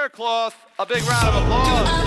Faircloth a big round of applause.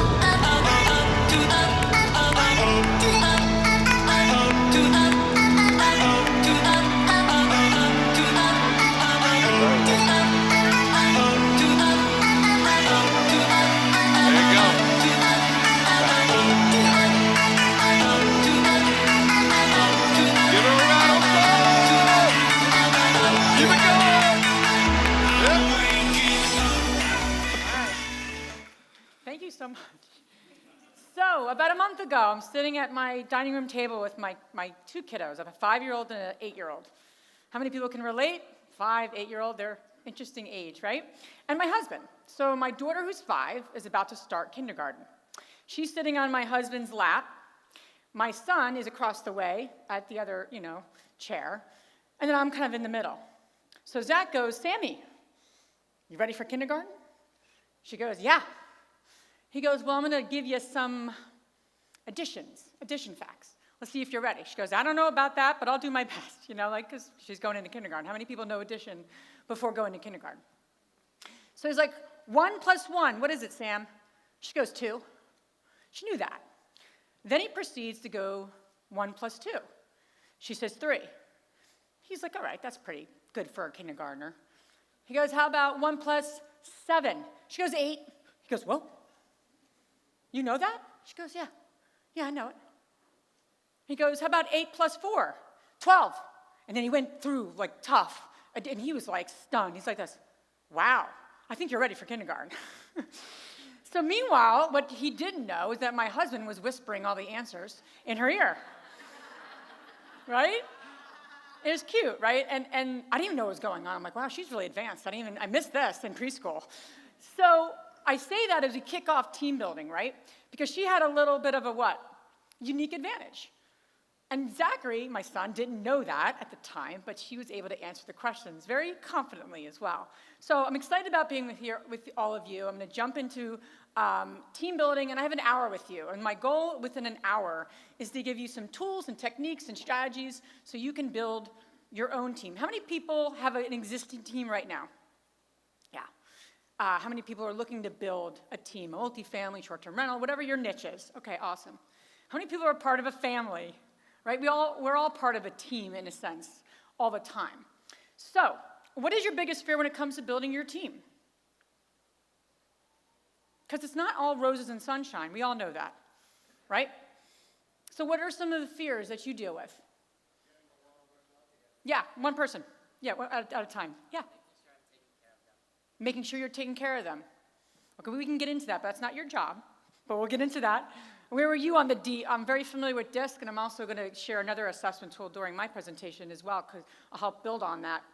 Thank you so much. So, about a month ago, I'm sitting at my dining room table with my two kiddos. I have a 5-year-old and an 8-year-old. How many people can relate? 5, 8-year-old, they're interesting age, right? And my husband. So my daughter, who's 5, is about to start kindergarten. She's sitting on my husband's lap. My son is across the way at the other, chair. And then I'm kind of in the middle. So Zach goes, Sammy, you ready for kindergarten? She goes, yeah. He goes, well, I'm going to give you some addition facts. Let's see if you're ready. She goes, I don't know about that, but I'll do my best, because she's going into kindergarten. How many people know addition before going to kindergarten? So he's like, 1 + 1, what is it, Sam? She goes, 2. She knew that. Then he proceeds to go 1 + 2. She says 3. He's like, all right, that's pretty good for a kindergartner. He goes, how about 1 + 7? She goes, 8. He goes, whoa. You know that? She goes, yeah. Yeah, I know it. He goes, how about 8 + 4? 12. And then he went through, tough. And he was, stunned. He's like this, wow, I think you're ready for kindergarten. So meanwhile, what he didn't know is that my husband was whispering all the answers in her ear. Right? It was cute, right? And I didn't even know what was going on. I'm like, wow, she's really advanced. I missed this in preschool. So I say that as we kick off team building, right? Because she had a little bit of a what? Unique advantage. And Zachary, my son, didn't know that at the time, but she was able to answer the questions very confidently as well. So I'm excited about being with all of you. I'm going to jump into team building, and I have an hour with you. And my goal within an hour is to give you some tools and techniques and strategies so you can build your own team. How many people have an existing team right now? Yeah. How many people are looking to build a team, a multifamily, short-term rental, whatever your niche is? Okay, awesome. How many people are part of a family? Right? We're all part of a team in a sense, all the time. So, what is your biggest fear when it comes to building your team? Because it's not all roses and sunshine. We all know that, right? So what are some of the fears that you deal with? Yeah, one person. Yeah, at a time. Yeah. Making sure you're taking care of them. Okay, we can get into that, but that's not your job. But we'll get into that. Where were you on the D? I'm very familiar with DISC, and I'm also going to share another assessment tool during my presentation as well, because I'll help build on that.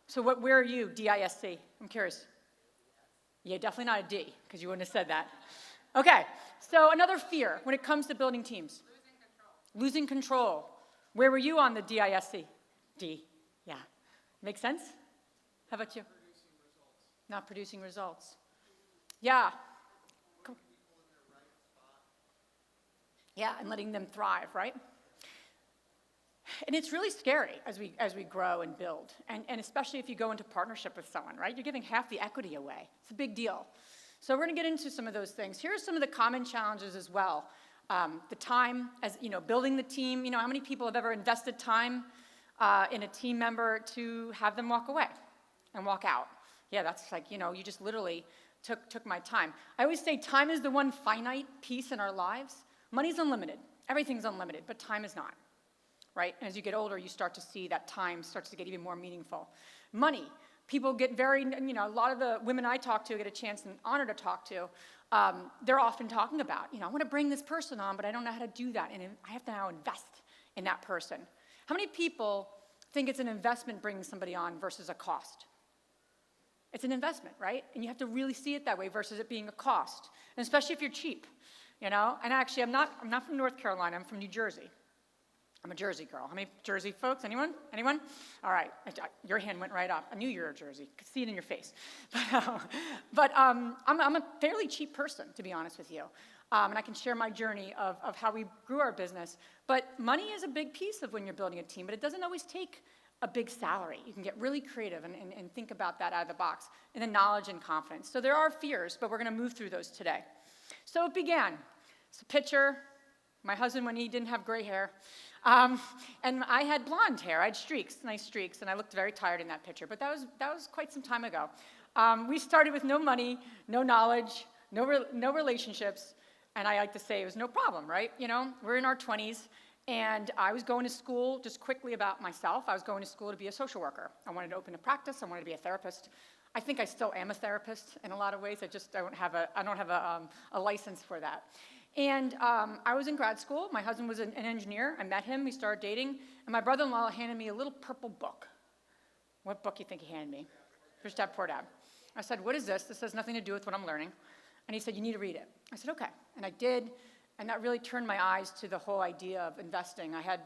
So where are you, DISC? I'm curious. Yeah, definitely not a D, because you wouldn't have said that. Okay, so another fear when it comes to building teams. Losing control. Where were you on the DISC? D, yeah. Make sense? How about you? Not producing results. Yeah. Yeah, and letting them thrive, right? And it's really scary as we grow and build, and especially if you go into partnership with someone, right? You're giving half the equity away. It's a big deal. So we're going to get into some of those things. Here are some of the common challenges as well. The time, building the team. How many people have ever invested time in a team member to have them walk away and walk out? Yeah, that's you just literally took my time. I always say time is the one finite piece in our lives. Money's unlimited. Everything's unlimited, but time is not, right? And as you get older, you start to see that time starts to get even more meaningful. Money. People get very, a lot of the women I talk to, get a chance and honor to talk to, they're often talking about, I want to bring this person on, but I don't know how to do that, and I have to now invest in that person. How many people think it's an investment bringing somebody on versus a cost? It's an investment, right? And you have to really see it that way versus it being a cost, and especially if you're cheap. And actually, I'm not from North Carolina. I'm from New Jersey. I'm a Jersey girl. How many Jersey folks? Anyone? All right. Your hand went right up. I knew you were a Jersey. Could see it in your face. But I'm a fairly cheap person, to be honest with you. And I can share my journey of how we grew our business. But money is a big piece of when you're building a team. But it doesn't always take a big salary. You can get really creative and think about that out of the box. And then knowledge and confidence. So there are fears, but we're going to move through those today. So it began. It's a picture. My husband when he didn't have gray hair. And I had blonde hair. I had streaks, nice streaks, and I looked very tired in that picture. But that was quite some time ago. We started with no money, no knowledge, no relationships, and I like to say it was no problem, right? You know, we're in our 20s, and I was going to school, just quickly about myself, I was going to school to be a social worker. I wanted to open a practice, I wanted to be a therapist. I think I still am a therapist in a lot of ways, I don't have a license for that. And I was in grad school, my husband was an engineer, I met him, we started dating, and my brother-in-law handed me a little purple book. What book do you think he handed me? Rich Dad, Poor Dad. I said, what is this? This has nothing to do with what I'm learning. And he said, you need to read it. I said, okay. And I did, and that really turned my eyes to the whole idea of investing. I had,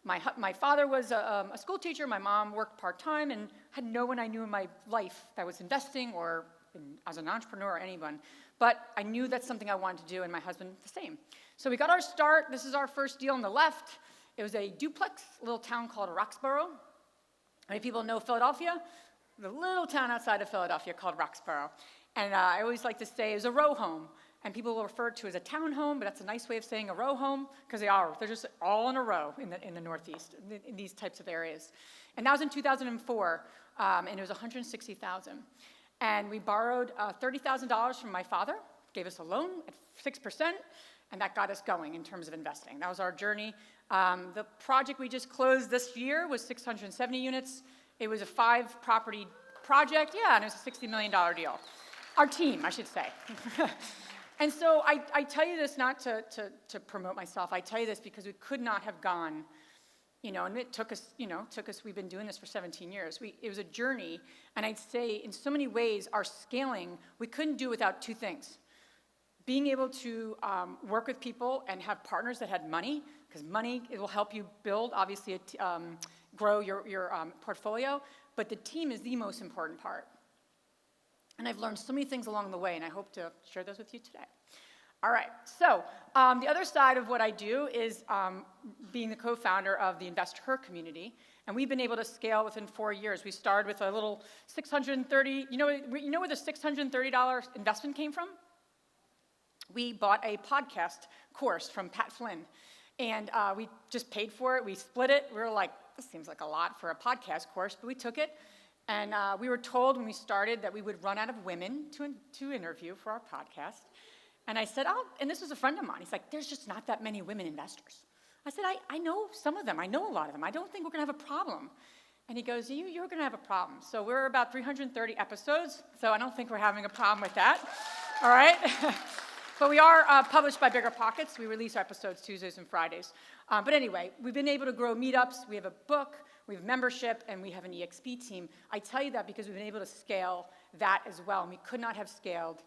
my father was a school teacher, my mom worked part-time, and had no one I knew in my life that was investing or as an entrepreneur or anyone. But I knew that's something I wanted to do, and my husband the same. So we got our start. This is our first deal on the left. It was a duplex, a little town called Roxborough. How many people know Philadelphia? The little town outside of Philadelphia called Roxborough. And I always like to say it was a row home. And people will refer to it as a townhome, but that's a nice way of saying a row home, because they're just all in a row in the Northeast, in these types of areas. And that was in 2004, and it was $160,000. And we borrowed $30,000 from my father, gave us a loan at 6%, and that got us going in terms of investing. That was our journey. The project we just closed this year was 670 units. It was a 5-property project, and it was a $60 million deal. Our team, I should say. And so I tell you this not to promote myself. I tell you this because we could not have gone, and it took us, we've been doing this for 17 years. It was a journey, and I'd say in so many ways, our scaling, we couldn't do without 2 things. Being able to work with people and have partners that had money, because money, it will help you build, obviously, grow your portfolio, but the team is the most important part. And I've learned so many things along the way, and I hope to share those with you today. All right, so the other side of what I do is being the co-founder of the Invest-Her community, and we've been able to scale within 4 years. We started with a little $630, you know where the $630 investment came from? We bought a podcast course from Pat Flynn, and we just paid for it. We split it. We were like, this seems like a lot for a podcast course, but we took it. And we were told when we started that we would run out of women to interview for our podcast. And I said, and this was a friend of mine. He's like, there's just not that many women investors. I said, I know some of them. I know a lot of them. I don't think we're going to have a problem. And he goes, you're going to have a problem. So we're about 330 episodes, so I don't think we're having a problem with that. All right? But we are published by Bigger Pockets. We release our episodes Tuesdays and Fridays. But anyway, we've been able to grow meetups. We have a book. We have membership, and we have an EXP team. I tell you that because we've been able to scale that as well, and we could not have scaled.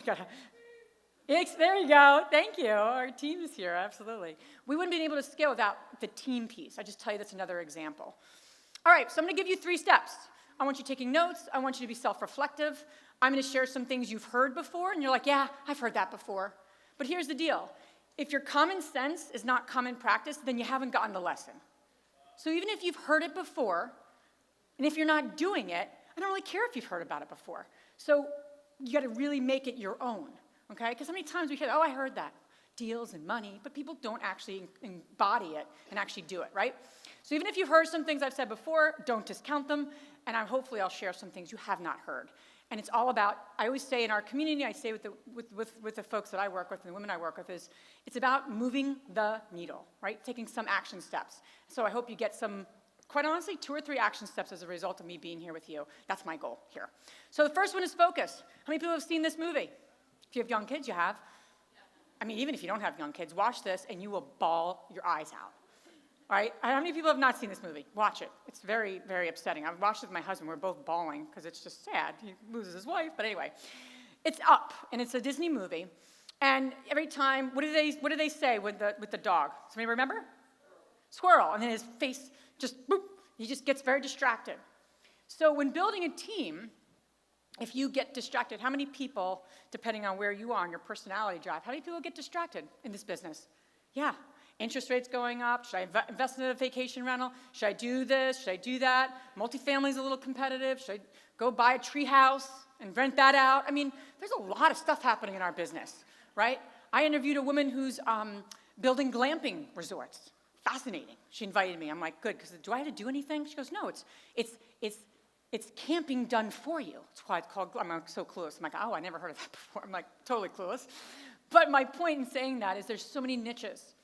There you go. Thank you. Our team is here, absolutely. We wouldn't have been able to scale without the team piece. I just tell you that's another example. All right, so I'm going to give you 3 steps. I want you taking notes. I want you to be self-reflective. I'm going to share some things you've heard before, and you're like, yeah, I've heard that before. But here's the deal. If your common sense is not common practice, then you haven't gotten the lesson. So even if you've heard it before, and if you're not doing it, I don't really care if you've heard about it before. So you got to really make it your own, okay? Because how many times we hear, I heard that, deals and money, but people don't actually embody it and actually do it, right? So even if you've heard some things I've said before, don't discount them, and hopefully I'll share some things you have not heard. And it's all about, I always say in our community, I say with the folks that I work with and the women I work with, is it's about moving the needle, right? Taking some action steps. So I hope you get some, quite honestly, 2 or 3 action steps as a result of me being here with you. That's my goal here. So the first one is focus. How many people have seen this movie? If you have young kids, you have. I mean, even if you don't have young kids, watch this and you will bawl your eyes out. All right? How many people have not seen this movie? Watch it. It's very, very upsetting. I've watched it with my husband. We're both bawling because it's just sad. He loses his wife. But anyway, it's Up, and it's a Disney movie. And every time, what do they say with the dog? Somebody remember? Squirrel. And then his face just, boop, he just gets very distracted. So when building a team, if you get distracted, how many people, depending on where you are in your personality drive, how many people get distracted in this business? Yeah. Interest rates going up. Should I invest in a vacation rental? Should I do this? Should I do that? Multifamily is a little competitive. Should I go buy a tree house and rent that out? I mean, there's a lot of stuff happening in our business, right? I interviewed a woman who's building glamping resorts. Fascinating. She invited me. I'm like, good, because do I have to do anything? She goes, no, it's camping done for you. That's why it's called, I'm so clueless. I'm like, oh, I never heard of that before. I'm like, totally clueless. But my point in saying that is there's so many niches.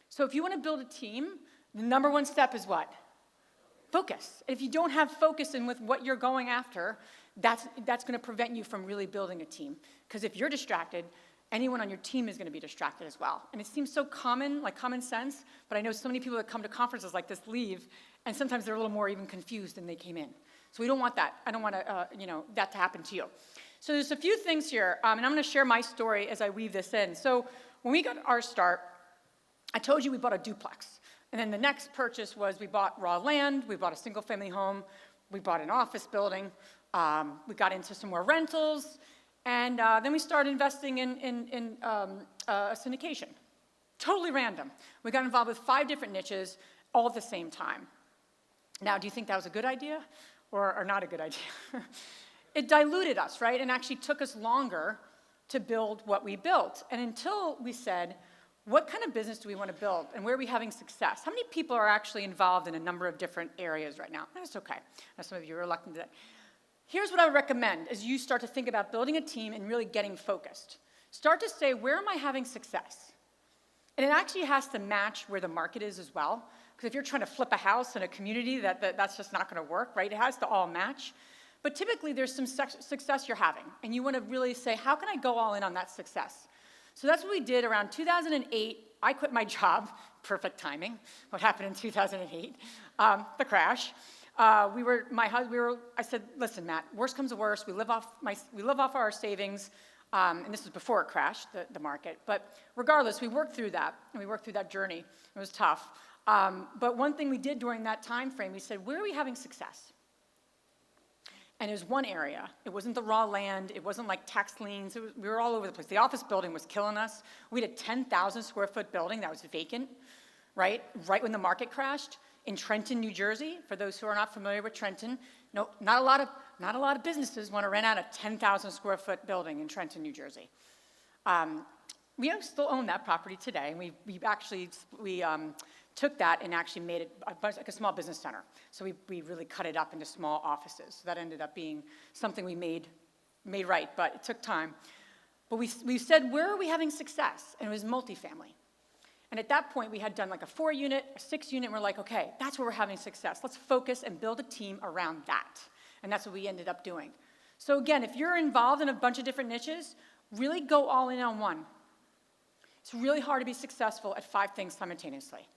So if you want to build a team, the number one step is what? Focus. If you don't have focus in with what you're going after, that's going to prevent you from really building a team. Because if you're distracted, anyone on your team is going to be distracted as well. And it seems so common, like common sense, but I know so many people that come to conferences like this leave, and sometimes they're a little more even confused than they came in. So we don't want that. I don't want that to happen to you. So there's a few things here, and I'm going to share my story as I weave this in. So when we got our start, I told you we bought a duplex. And then the next purchase was we bought raw land, we bought a single-family home, we bought an office building, we got into some more rentals, and then we started investing in syndication. Totally random. We got involved with 5 different niches all at the same time. Now, do you think that was a good idea or not a good idea? It diluted us, right? And actually took us longer to build what we built. And until we said, what kind of business do we want to build? And where are we having success? How many people are actually involved in a number of different areas right now? That's okay. Now, some of you are reluctant to that. Here's what I would recommend as you start to think about building a team and really getting focused. Start to say, where am I having success? And it actually has to match where the market is as well. Because if you're trying to flip a house in a community, that's just not going to work, right? It has to all match. But typically, there's some success you're having. And you want to really say, how can I go all in on that success? So that's what we did around 2008. I quit my job. Perfect timing. What happened in 2008? The crash. I said, listen, Matt, worst comes to worst. We live off our savings. And this was before it crashed, the market. But regardless, we worked through that. And we worked through that journey. It was tough. But one thing we did during that time frame, we said, where are we having success? And it was one area. It wasn't the raw land. It wasn't like tax liens. We were all over the place. The office building was killing us. We had a 10,000 square foot building that was vacant, right when the market crashed in Trenton, New Jersey. For those who are not familiar with Trenton, no, not a lot of businesses want to rent out a 10,000 square foot building in Trenton, New Jersey. We still own that property today, and we actually took that and actually made it like a small business center. So we really cut it up into small offices. So that ended up being something we made right, but it took time. But we said, where are we having success? And it was multifamily. And at that point, we had done like a 4-unit, a 6-unit, and we're like, okay, that's where we're having success. Let's focus and build a team around that. And that's what we ended up doing. So again, if you're involved in a bunch of different niches, really go all in on one. It's really hard to be successful at 5 things simultaneously.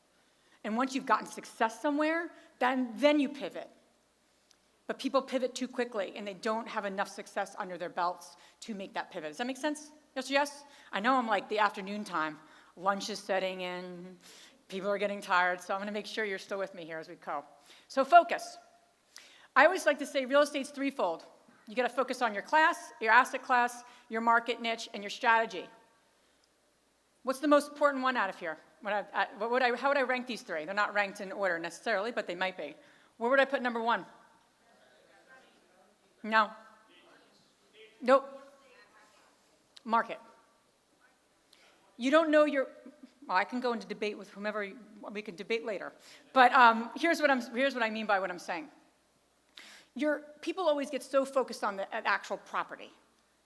And once you've gotten success somewhere, then you pivot. But people pivot too quickly, and they don't have enough success under their belts to make that pivot. Does that make sense? Yes? I know I'm like the afternoon time. Lunch is setting in. People are getting tired, so I'm going to make sure you're still with me here as we go. So focus. I always like to say real estate's threefold. You got to focus on your class, your asset class, your market niche, and your strategy. What's the most important one out of here? How would I rank these 3? They're not ranked in order necessarily, but they might be. Where would I put number 1? No. Nope. Market. You don't know well, I can go into debate with whomever, we can debate later. But here's what I mean by what I'm saying. People always get so focused on the actual property.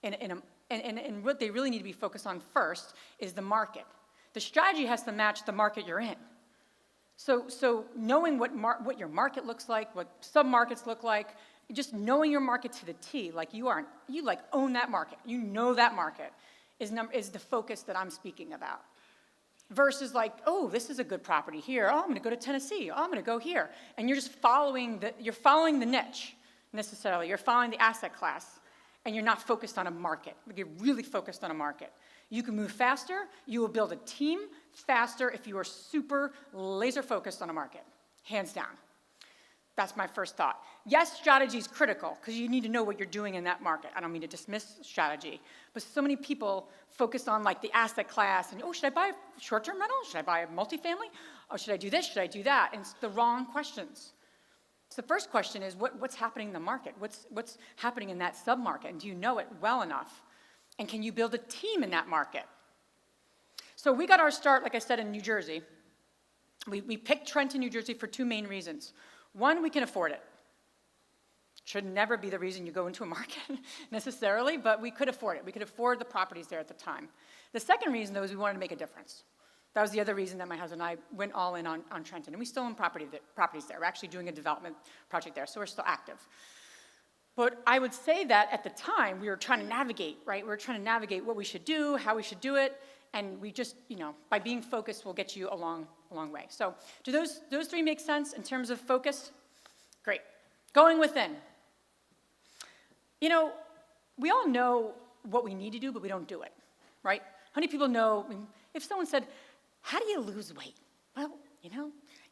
And what they really need to be focused on first is the market. The strategy has to match the market you're in. So knowing what your market looks like, what sub-markets look like, just knowing your market to the T, like you own that market, you know that market, is the focus that I'm speaking about. Versus like, oh, this is a good property here. Oh, I'm going to go to Tennessee. Oh, I'm going to go here. And you're just following the niche necessarily. You're following the asset class, and you're not focused on a market. You're really focused on a market. You can move faster. You will build a team faster if you are super laser focused on a market, hands down. That's my first thought. Yes, strategy is critical because you need to know what you're doing in that market. I don't mean to dismiss strategy, but so many people focus on like the asset class and, oh, should I buy a short-term rental? Should I buy a multifamily? Oh, should I do this? Should I do that? And it's the wrong questions. So the first question is, what's happening in the market? What's happening in that sub-market? And do you know it well enough? And can you build a team in that market? So we got our start, like I said, in New Jersey. We picked Trenton, New Jersey for two main reasons. One, we can afford it. Should never be the reason you go into a market necessarily, but we could afford it. We could afford the properties there at the time. The second reason, though, is we wanted to make a difference. That was the other reason that my husband and I went all in on Trenton. And we still own properties there. We're actually doing a development project there, so we're still active. But I would say that at the time, we were trying to navigate, right? We were trying to navigate what we should do, how we should do it, and we just, by being focused, will get you a long way. So do those three make sense in terms of focus? Great. Going within. We all know what we need to do, but we don't do it, right? How many people know, if someone said, how do you lose weight? Well,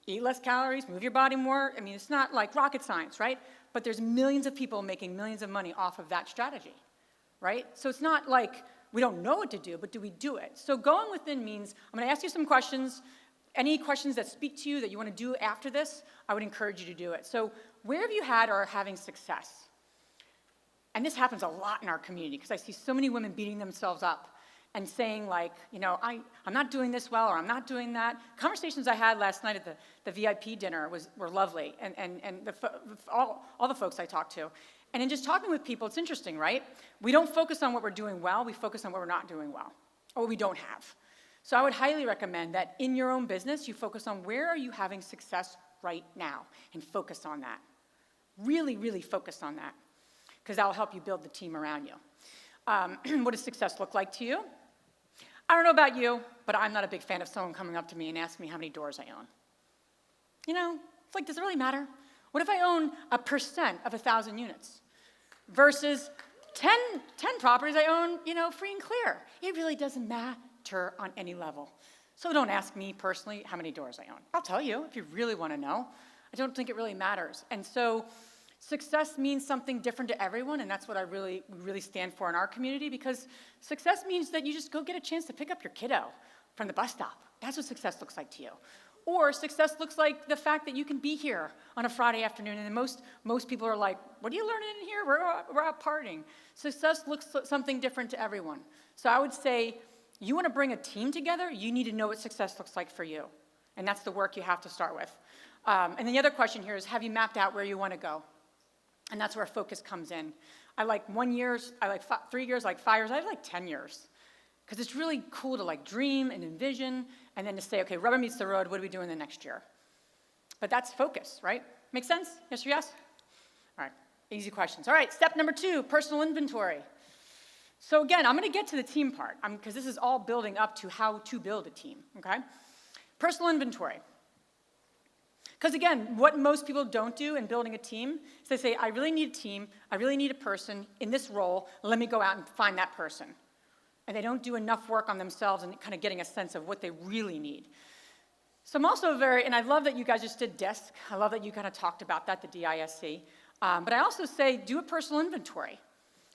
eat less calories, move your body more. It's not like rocket science, right? But there's millions of people making millions of money off of that strategy, right? So it's not like we don't know what to do, but do we do it? So going within means, I'm going to ask you some questions. Any questions that speak to you that you want to do after this, I would encourage you to do it. So where have you had or are having success? And this happens a lot in our community because I see so many women beating themselves up and saying like, I'm not doing this well or I'm not doing that. Conversations I had last night at the VIP dinner were lovely and all the folks I talked to. And in just talking with people, it's interesting, right? We don't focus on what we're doing well, we focus on what we're not doing well or what we don't have. So I would highly recommend that in your own business, you focus on where are you having success right now and focus on that. Really, really focus on that because that will help you build the team around you. What does success look like to you? I don't know about you, but I'm not a big fan of someone coming up to me and asking me how many doors I own. It's like, does it really matter? What if I own 1% of 1,000 units versus 10 properties I own, free and clear? It really doesn't matter on any level. So don't ask me personally how many doors I own. I'll tell you if you really want to know. I don't think it really matters. And so success means something different to everyone, and that's what we really stand for in our community, because success means that you just go get a chance to pick up your kiddo from the bus stop. That's what success looks like to you. Or success looks like the fact that you can be here on a Friday afternoon, and most people are like, what are you learning in here? We're out partying. Success looks something different to everyone. So I would say, you want to bring a team together, you need to know what success looks like for you. And that's the work you have to start with. And then the other question here is, have you mapped out where you want to go? And that's where focus comes in. I like 1 year, I like 3 years, I like 5 years, I like 10 years. Because it's really cool to like dream and envision, and then to say, okay, rubber meets the road, what are we doing the next year? But that's focus, right? Make sense? Yes or yes? All right, easy questions. All right, step number 2, personal inventory. So again, I'm going to get to the team part, because this is all building up to how to build a team, okay? Personal inventory. Because again, what most people don't do in building a team is they say, I really need a team, I really need a person in this role, let me go out and find that person. And they don't do enough work on themselves and kind of getting a sense of what they really need. So I'm also and I love that you guys just did DISC. I love that you kind of talked about that, the DISC. But I also say, do a personal inventory.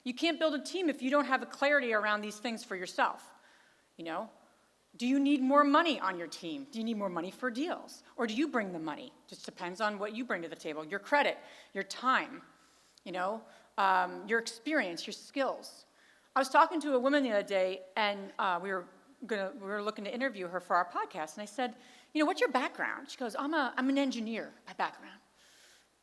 You can't build a team if you don't have a clarity around these things for yourself. Do you need more money on your team? Do you need more money for deals? Or do you bring the money? Just depends on what you bring to the table. Your credit, your time, your experience, your skills. I was talking to a woman the other day, and we were looking to interview her for our podcast, and I said, what's your background? She goes, I'm an engineer by background.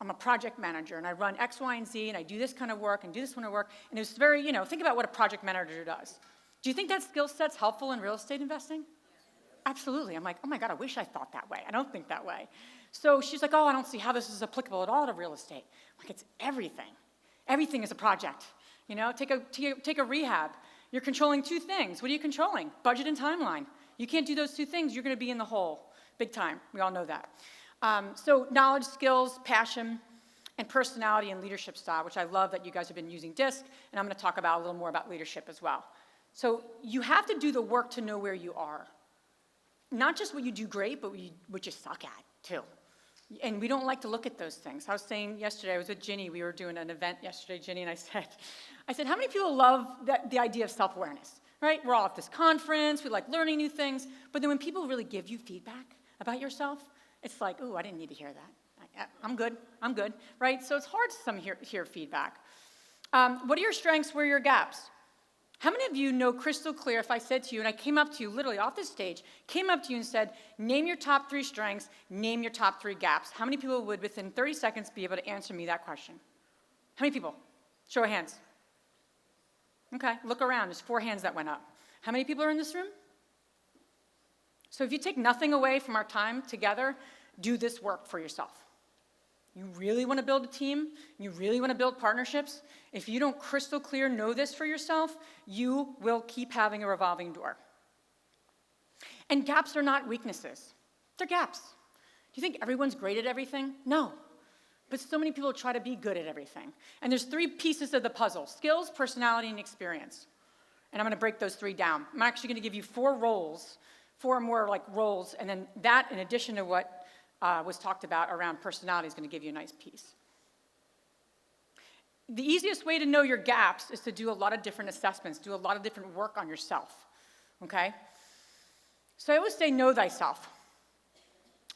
I'm a project manager, and I run X, Y, and Z, and I do this kind of work and do this kind of work. And it was very, think about what a project manager does. Do you think that skill set's helpful in real estate investing? Absolutely. I'm like, oh my God, I wish I thought that way. I don't think that way. So she's like, I don't see how this is applicable at all to real estate. I'm like, it's everything. Everything is a project. Take a rehab. You're controlling 2 things. What are you controlling? Budget and timeline. You can't do those 2 things, you're going to be in the hole. Big time. We all know that. So knowledge, skills, passion, and personality and leadership style, which I love that you guys have been using DISC, and I'm going to talk about a little more about leadership as well. So you have to do the work to know where you are. Not just what you do great, but what you suck at, too. And we don't like to look at those things. I was saying yesterday, I was with Ginny, we were doing an event yesterday, Ginny, and I said, how many people love the idea of self-awareness, right? We're all at this conference, we like learning new things, but then when people really give you feedback about yourself, it's like, ooh, I didn't need to hear that. I'm good, right? So it's hard to some hear feedback. What are your strengths, where are your gaps? How many of you know crystal clear if I said to you, and I came up to you literally off this stage, came up to you and said, name your top 3 strengths, name your top 3 gaps. How many people would, within 30 seconds, be able to answer me that question? How many people? Show of hands. Okay, look around. There's 4 hands that went up. How many people are in this room? So if you take nothing away from our time together, do this work for yourself. You really want to build a team, you really want to build partnerships, if you don't crystal clear know this for yourself, you will keep having a revolving door. And gaps are not weaknesses. They're gaps. Do you think everyone's great at everything? No. But so many people try to be good at everything. And there's 3 pieces of the puzzle: skills, personality, and experience. And I'm going to break those 3 down. I'm actually going to give you 4 roles, 4 more like roles, and then that, in addition to what was talked about around personality, is going to give you a nice piece. The easiest way to know your gaps is to do a lot of different assessments, do a lot of different work on yourself, okay? So I always say, know thyself.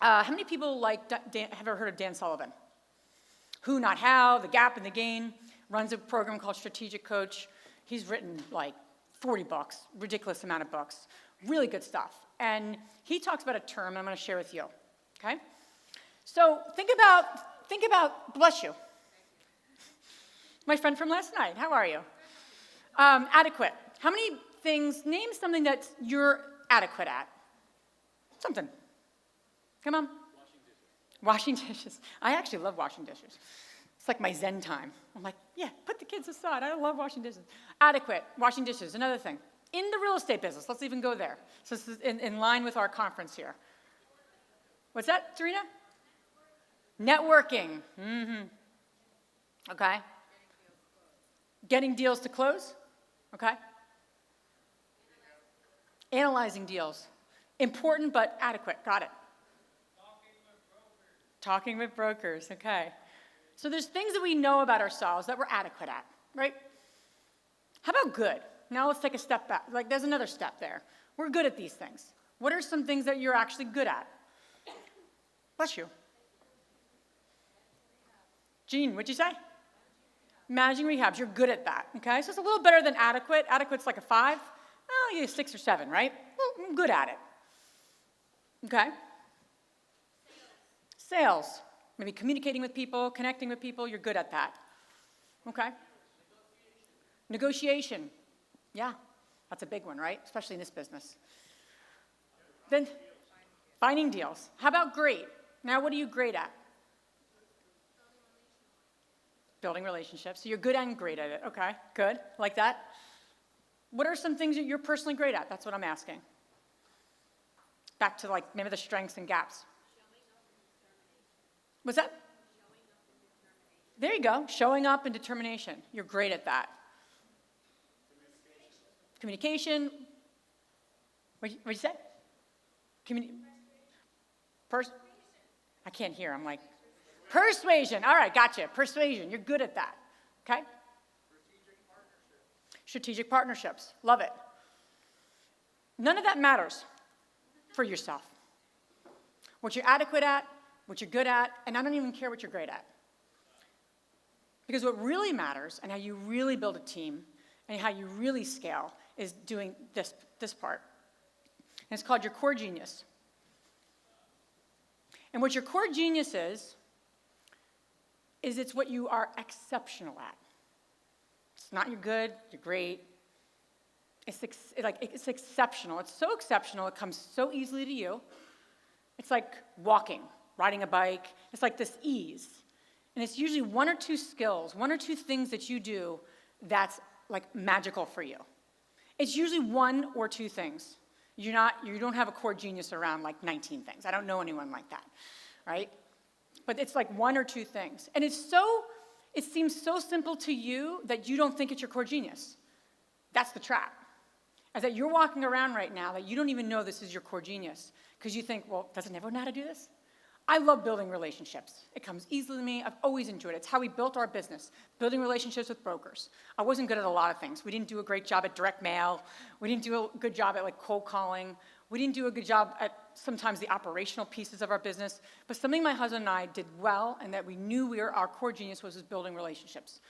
How many people have ever heard of Dan Sullivan? Who, Not How, The Gap and the Gain, runs a program called Strategic Coach. He's written like 40 books, ridiculous amount of books, really good stuff. And he talks about a term I'm going to share with you, okay? So think about, bless you. My friend from last night, how are you? Adequate. How many things, name something that you're adequate at. Something. Come on. Washing dishes. I actually love washing dishes. It's like my Zen time. I'm like, yeah, put the kids aside. I love washing dishes. Adequate. Washing dishes. Another thing. In the real estate business, let's even go there. So this is in line with our conference here. What's that, Serena? Networking. Mm-hmm. Okay. Getting deals to close. Okay. Analyzing deals. Important but adequate. Got it. Talking with brokers. Okay. So there's things that we know about ourselves that we're adequate at, right? How about good? Now let's take a step back. Like there's another step there. We're good at these things. What are some things that you're actually good at? Bless you. Jean, what'd you say? Managing rehabs. You're good at that, okay? So it's a little better than adequate. Adequate's like a 5. Oh, yeah, 6 or 7, right? Well, I'm good at it. Okay? Sales. Maybe communicating with people, connecting with people, you're good at that. Okay? Negotiation. Yeah, that's a big one, right? Especially in this business. Then, finding deals. How about great? Now, what are you great at? Building relationships. So you're good and great at it. Okay, good. Like that. What are some things that you're personally great at? That's what I'm asking. Back to like maybe the strengths and gaps. What's that? There you go. Showing up and determination. You're great at that. Communication. What'd you say? I can't hear. I'm like, persuasion. All right, gotcha. Persuasion. You're good at that. Okay? Strategic partnerships. Love it. None of that matters for yourself. What you're adequate at, what you're good at, and I don't even care what you're great at. Because what really matters and how you really build a team and how you really scale is doing this part. And it's called your core genius. And what your core genius is it's what you are exceptional at. It's not you're good, you're great. It's exceptional. It's so exceptional, it comes so easily to you. It's like walking, riding a bike. It's like this ease. And it's usually 1 or 2 skills, 1 or 2 things that you do that's like magical for you. It's usually 1 or 2 things. You don't have a core genius around like 19 things. I don't know anyone like that, right? But it's like 1 or 2 things. And it seems so simple to you that you don't think it's your core genius. That's the trap. Is that you're walking around right now that you don't even know this is your core genius because you think, well, doesn't everyone know how to do this? I love building relationships. It comes easily to me. I've always enjoyed it. It's how we built our business, building relationships with brokers. I wasn't good at a lot of things. We didn't do a great job at direct mail. We didn't do a good job at like cold calling. We didn't do a good job at sometimes the operational pieces of our business. But something my husband and I did well and that we knew our core genius was building relationships.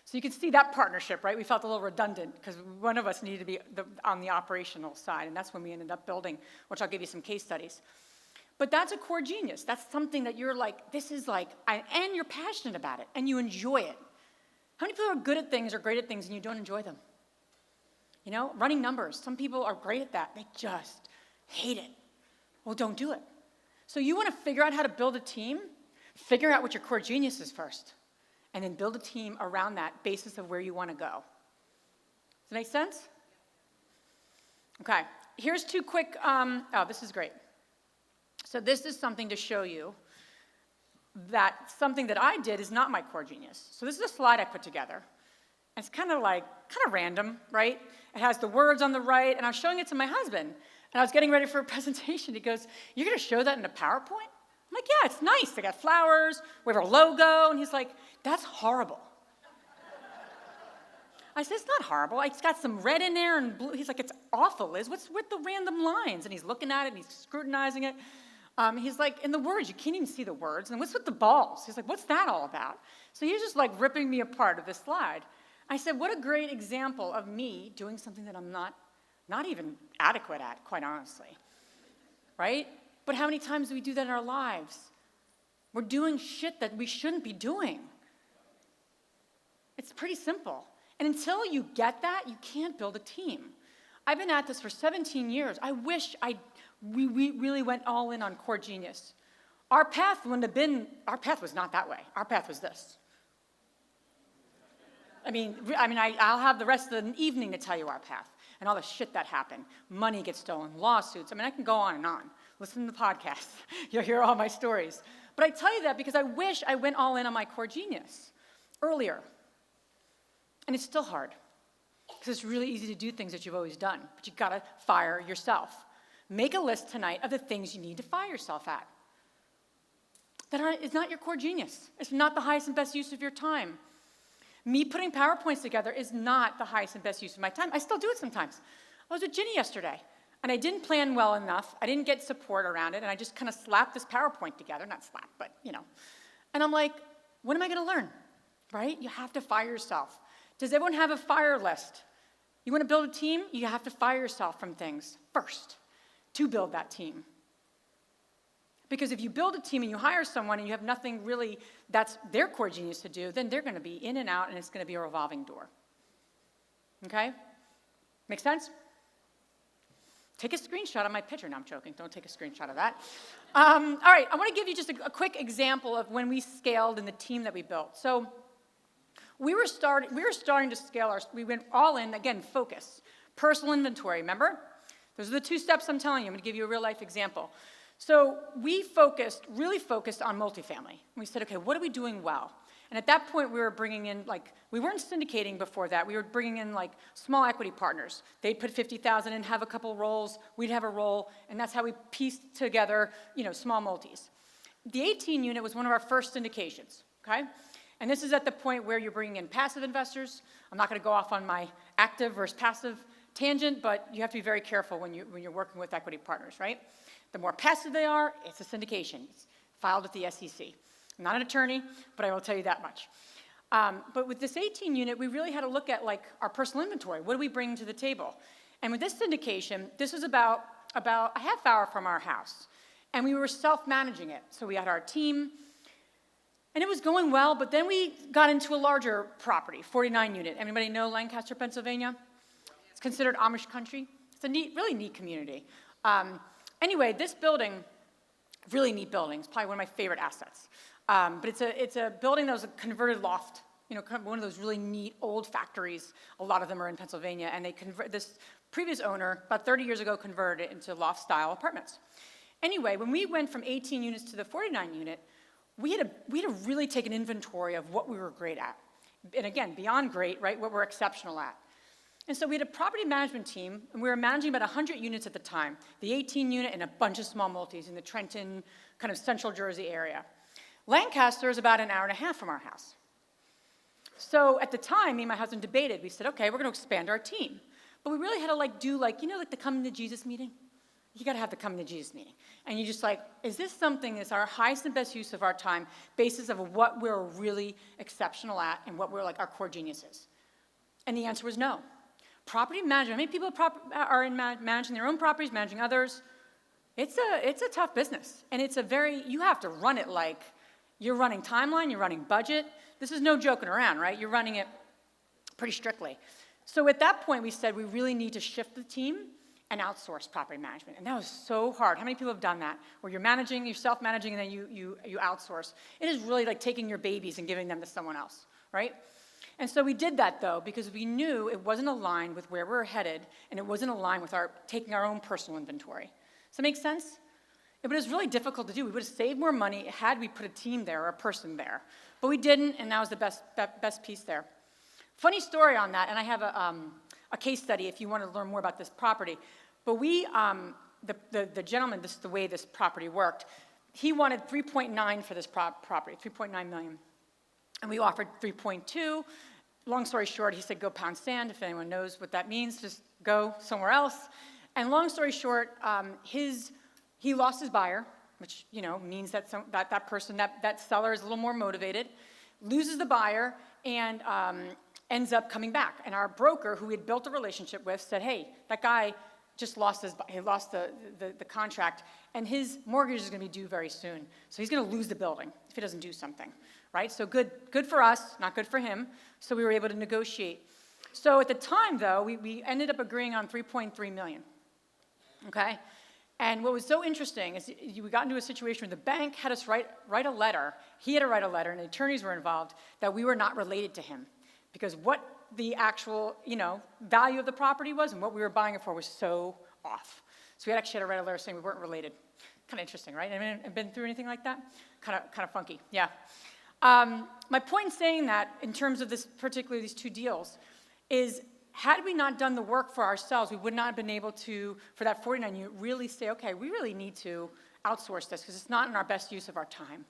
So you can see that partnership, right? We felt a little redundant because one of us needed to be on the operational side, and that's when we ended up building, which I'll give you some case studies. But that's a core genius. That's something that you're like, this is like, and you're passionate about it, and you enjoy it. How many people are good at things or great at things and you don't enjoy them? You know, running numbers. Some people are great at that. They just hate it. Well, don't do it. So you want to figure out how to build a team, figure out what your core genius is first, and then build a team around that basis of where you want to go. Does that make sense? Okay, here's two quick, this is great. So this is something to show you that something that I did is not my core genius. So this is a slide I put together. And it's kind of random, right? It has the words on the right, and I was showing it to my husband. And I was getting ready for a presentation. He goes, "You're going to show that in a PowerPoint?" I'm like, "Yeah, it's nice. They got flowers. We have our logo." And he's like, "That's horrible." I said, "It's not horrible. It's got some red in there and blue." He's like, "It's awful, Liz. What's with the random lines?" And he's looking at it, and he's scrutinizing it. He's like, "In the words, you can't even see the words. And what's with the balls?" He's like, "What's that all about?" So he's just like ripping me apart of this slide. I said, "What a great example of me doing something that I'm not even adequate at, quite honestly." Right? But how many times do we do that in our lives? We're doing shit that we shouldn't be doing. It's pretty simple. And until you get that, you can't build a team. I've been at this for 17 years. I wish we really went all in on core genius. Our path was not that way. Our path was this. I'll have the rest of the evening to tell you our path and all the shit that happened. Money gets stolen, lawsuits. I can go on and on. Listen to the podcast. You'll hear all my stories. But I tell you that because I wish I went all in on my core genius earlier. And it's still hard because it's really easy to do things that you've always done, but you've got to fire yourself. Make a list tonight of the things you need to fire yourself at. It's not your core genius. It's not the highest and best use of your time. Me putting PowerPoints together is not the highest and best use of my time. I still do it sometimes. I was with Ginny yesterday, and I didn't plan well enough. I didn't get support around it, and I just kind of slapped this PowerPoint together. Not slap, but, And I'm like, when am I going to learn, right? You have to fire yourself. Does everyone have a fire list? You want to build a team? You have to fire yourself from things first to build that team. Because if you build a team and you hire someone and you have nothing really that's their core genius to do, then they're going to be in and out, and it's going to be a revolving door. Okay? Make sense? Take a screenshot of my picture. No, I'm joking. Don't take a screenshot of that. All right, I want to give you just a quick example of when we scaled in the team that we built. So we were starting to scale we went all in, again, focus. Personal inventory, remember? Those are the 2 steps I'm telling you. I'm going to give you a real life example. So we really focused on multifamily. We said, okay, what are we doing well? And at that point, we were bringing in, we weren't syndicating before that. We were bringing in, small equity partners. They'd put $50,000 in, have a couple roles. We'd have a role, and that's how we pieced together, small multis. The 18 unit was one of our first syndications, okay? And this is at the point where you're bringing in passive investors. I'm not going to go off on my active versus passive tangent, but you have to be very careful when you're working with equity partners, right? The more passive they are, it's a syndication. It's filed with the SEC. I'm not an attorney, but I will tell you that much. But with this 18 unit, we really had to look at our personal inventory. What do we bring to the table? And with this syndication, this was about a half hour from our house. And we were self-managing it. So we had our team, and it was going well, but then we got into a larger property, 49 unit. Anybody know Lancaster, Pennsylvania? It's considered Amish country. It's a really neat community. Anyway, this building, really neat building. It's probably one of my favorite assets. But it's a building that was a converted loft, one of those really neat old factories. A lot of them are in Pennsylvania, and this previous owner, about 30 years ago, converted it into loft-style apartments. Anyway, when we went from 18 units to the 49 unit, we had to really take an inventory of what we were great at. And again, beyond great, right, what we're exceptional at. And so we had a property management team, and we were managing about 100 units at the time, the 18 unit and a bunch of small multis in the Trenton, kind of central Jersey area. Lancaster is about an hour and a half from our house. So at the time, me and my husband debated. We said, okay, we're going to expand our team. But we really had to do the coming to Jesus meeting? You got to have the coming to Jesus meeting. And you just is this something that's our highest and best use of our time, basis of what we're really exceptional at and what we're our core genius is? And the answer was no. Property management, how many people are in managing their own properties, managing others? It's a tough business. And you have to run it like you're running timeline, you're running budget. This is no joking around, right? You're running it pretty strictly. So at that point, we said we really need to shift the team and outsource property management. And that was so hard. How many people have done that? Where you're self-managing, and then you outsource. It is really like taking your babies and giving them to someone else, right? And so we did that, though, because we knew it wasn't aligned with where we were headed, and it wasn't aligned with taking our own personal inventory. Does that make sense? It was really difficult to do. We would have saved more money had we put a team there or a person there. But we didn't, and that was the best piece there. Funny story on that, and I have a case study if you want to learn more about this property. But the gentleman, this is the way this property worked, he wanted 3.9 for this property, 3.9 million. And we offered 3.2. Long story short, he said, go pound sand. If anyone knows what that means, just go somewhere else. And long story short, he lost his buyer, which means that that seller is a little more motivated, loses the buyer, and ends up coming back. And our broker, who we had built a relationship with, said, hey, that guy just lost the contract, and his mortgage is going to be due very soon. So he's going to lose the building if he doesn't do something, right? So good for us, not good for him. So we were able to negotiate. So at the time, though, we ended up agreeing on 3.3 million, okay? And what was so interesting is we got into a situation where the bank had us write a letter. He had to write a letter, and the attorneys were involved, that we were not related to him. Because what the actual, value of the property was and what we were buying it for was so off. So we actually had to write a letter saying we weren't related. Kind of interesting, right? I mean, I've been through anything like that? Kind of funky, yeah. My point in saying that, in terms of particularly these two deals, is had we not done the work for ourselves, we would not have been able to, for that 49 unit, really say, okay, we really need to outsource this because it's not in our best use of our time,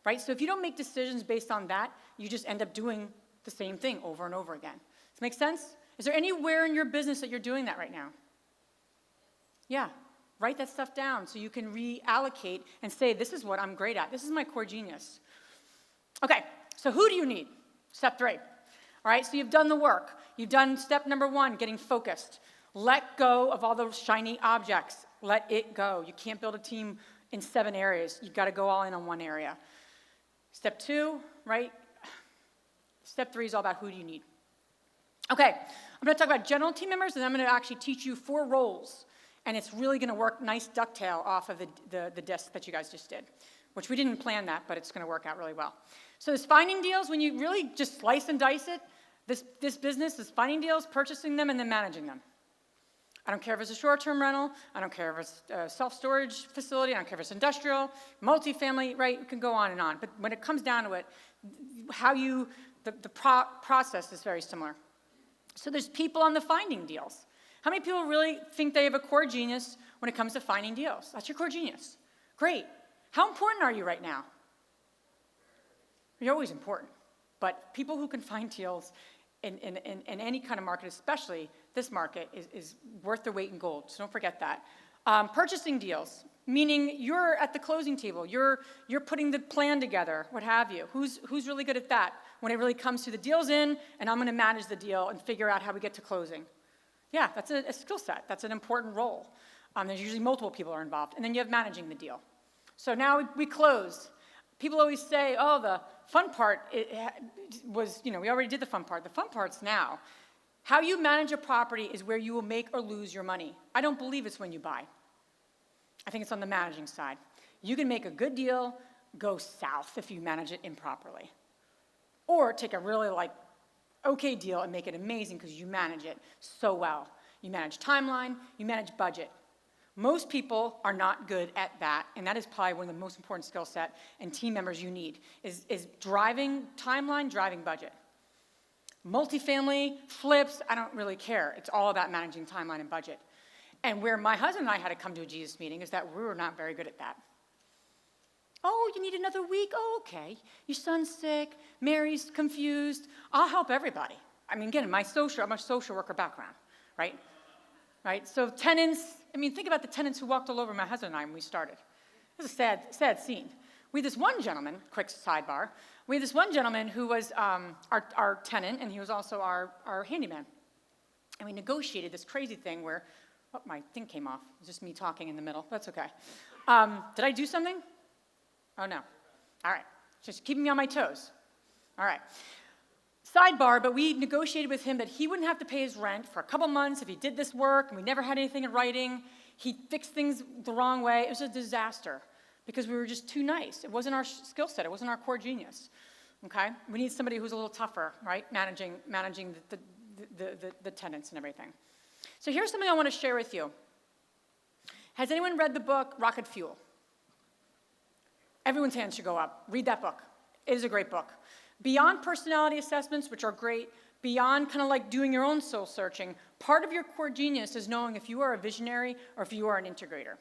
right? So if you don't make decisions based on that, you just end up doing the same thing over and over again. Does that make sense? Is there anywhere in your business that you're doing that right now? Yeah. Write that stuff down so you can reallocate and say, this is what I'm great at. This is my core genius. Okay, so who do you need? Step 3. All right, so you've done the work. You've done step number 1, getting focused. Let go of all those shiny objects. Let it go. You can't build a team in 7 areas. You've got to go all in on one area. Step 2, right? Step 3 is all about who do you need. Okay, I'm going to talk about general team members, and I'm going to actually teach you 4 roles. And it's really going to work nice ducktail off of the disc that you guys just did, which we didn't plan that, but it's going to work out really well. So this finding deals, when you really just slice and dice it, this business is finding deals, purchasing them, and then managing them. I don't care if it's a short-term rental. I don't care if it's a self-storage facility. I don't care if it's industrial, multifamily, right? You can go on and on. But when it comes down to it, the process is very similar. So there's people on the finding deals. How many people really think they have a core genius when it comes to finding deals? That's your core genius. Great. How important are you right now? You're always important. But people who can find deals in any kind of market, especially this market, is worth their weight in gold. So don't forget that. Purchasing deals, meaning you're at the closing table. You're putting the plan together, what have you. Who's really good at that? When it really comes to the deal's in, and I'm going to manage the deal and figure out how we get to closing. Yeah, that's a skill set. That's an important role. There's usually multiple people are involved. And then you have managing the deal. So now we close. People always say, oh, the fun part was, we already did the fun part. The fun part's now. How you manage a property is where you will make or lose your money. I don't believe it's when you buy. I think it's on the managing side. You can make a good deal go south if you manage it improperly. Or take a really okay deal and make it amazing because you manage it so well. You manage timeline, you manage budget. Most people are not good at that, and that is probably one of the most important skill set and team members you need, is driving timeline, driving budget. Multifamily, flips, I don't really care. It's all about managing timeline and budget. And where my husband and I had to come to a Jesus meeting is that we were not very good at that. Oh, you need another week? Oh, okay. Your son's sick. Mary's confused. I'll help everybody. I mean, again, I'm a social worker background, right? Right? So tenants, think about the tenants who walked all over my husband and I when we started. It was a sad scene. We had this one gentleman, quick sidebar, we had this one gentleman who was our tenant, and he was also our handyman. And we negotiated this crazy thing where, oh, my thing came off. It was just me talking in the middle. That's okay. Did I do something? Oh, no. All right. Just keeping me on my toes. All right. Sidebar, but we negotiated with him that he wouldn't have to pay his rent for a couple months if he did this work, and we never had anything in writing. He fixed things the wrong way. It was a disaster because we were just too nice. It wasn't our skill set. It wasn't our core genius. Okay? We need somebody who's a little tougher, right? Managing the tenants and everything. So here's something I want to share with you. Has anyone read the book Rocket Fuel? Everyone's hand should go up. Read that book. It is a great book. Beyond personality assessments, which are great, beyond kind of like doing your own soul searching, part of your core genius is knowing if you are a visionary or if you are an integrator.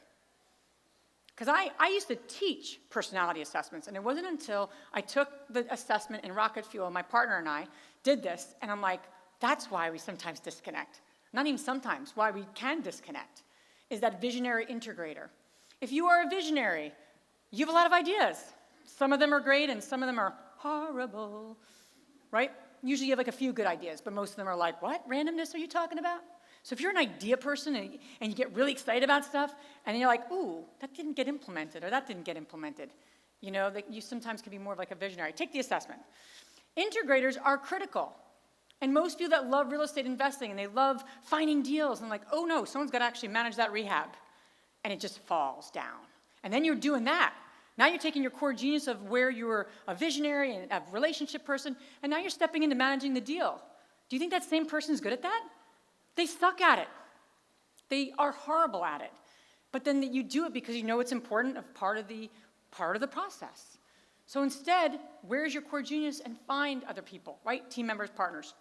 Because I used to teach personality assessments, and it wasn't until I took the assessment in Rocket Fuel, my partner and I did this, and I'm like, that's why we sometimes disconnect. Not even sometimes, why we can disconnect, is that visionary integrator. If you are a visionary, you have a lot of ideas. Some of them are great, and some of them are horrible, right? Usually you have like a few good ideas, but most of them are like, what randomness are you talking about? So if you're an idea person and you get really excited about stuff, and you're like, ooh, that didn't get implemented, or that didn't get implemented, that you sometimes can be more of like a visionary. Take the assessment. Integrators are critical. And most people that love real estate investing and they love finding deals and like, oh no, someone's got to actually manage that rehab. And it just falls down. And then you're doing that. Now you're taking your core genius of where you were a visionary and a relationship person, and now you're stepping into managing the deal. Do you think that same person is good at that? They suck at it. They are horrible at it. But then you do it because you know it's important, part of the process. So instead, where's your core genius and find other people, right? Team members, partners.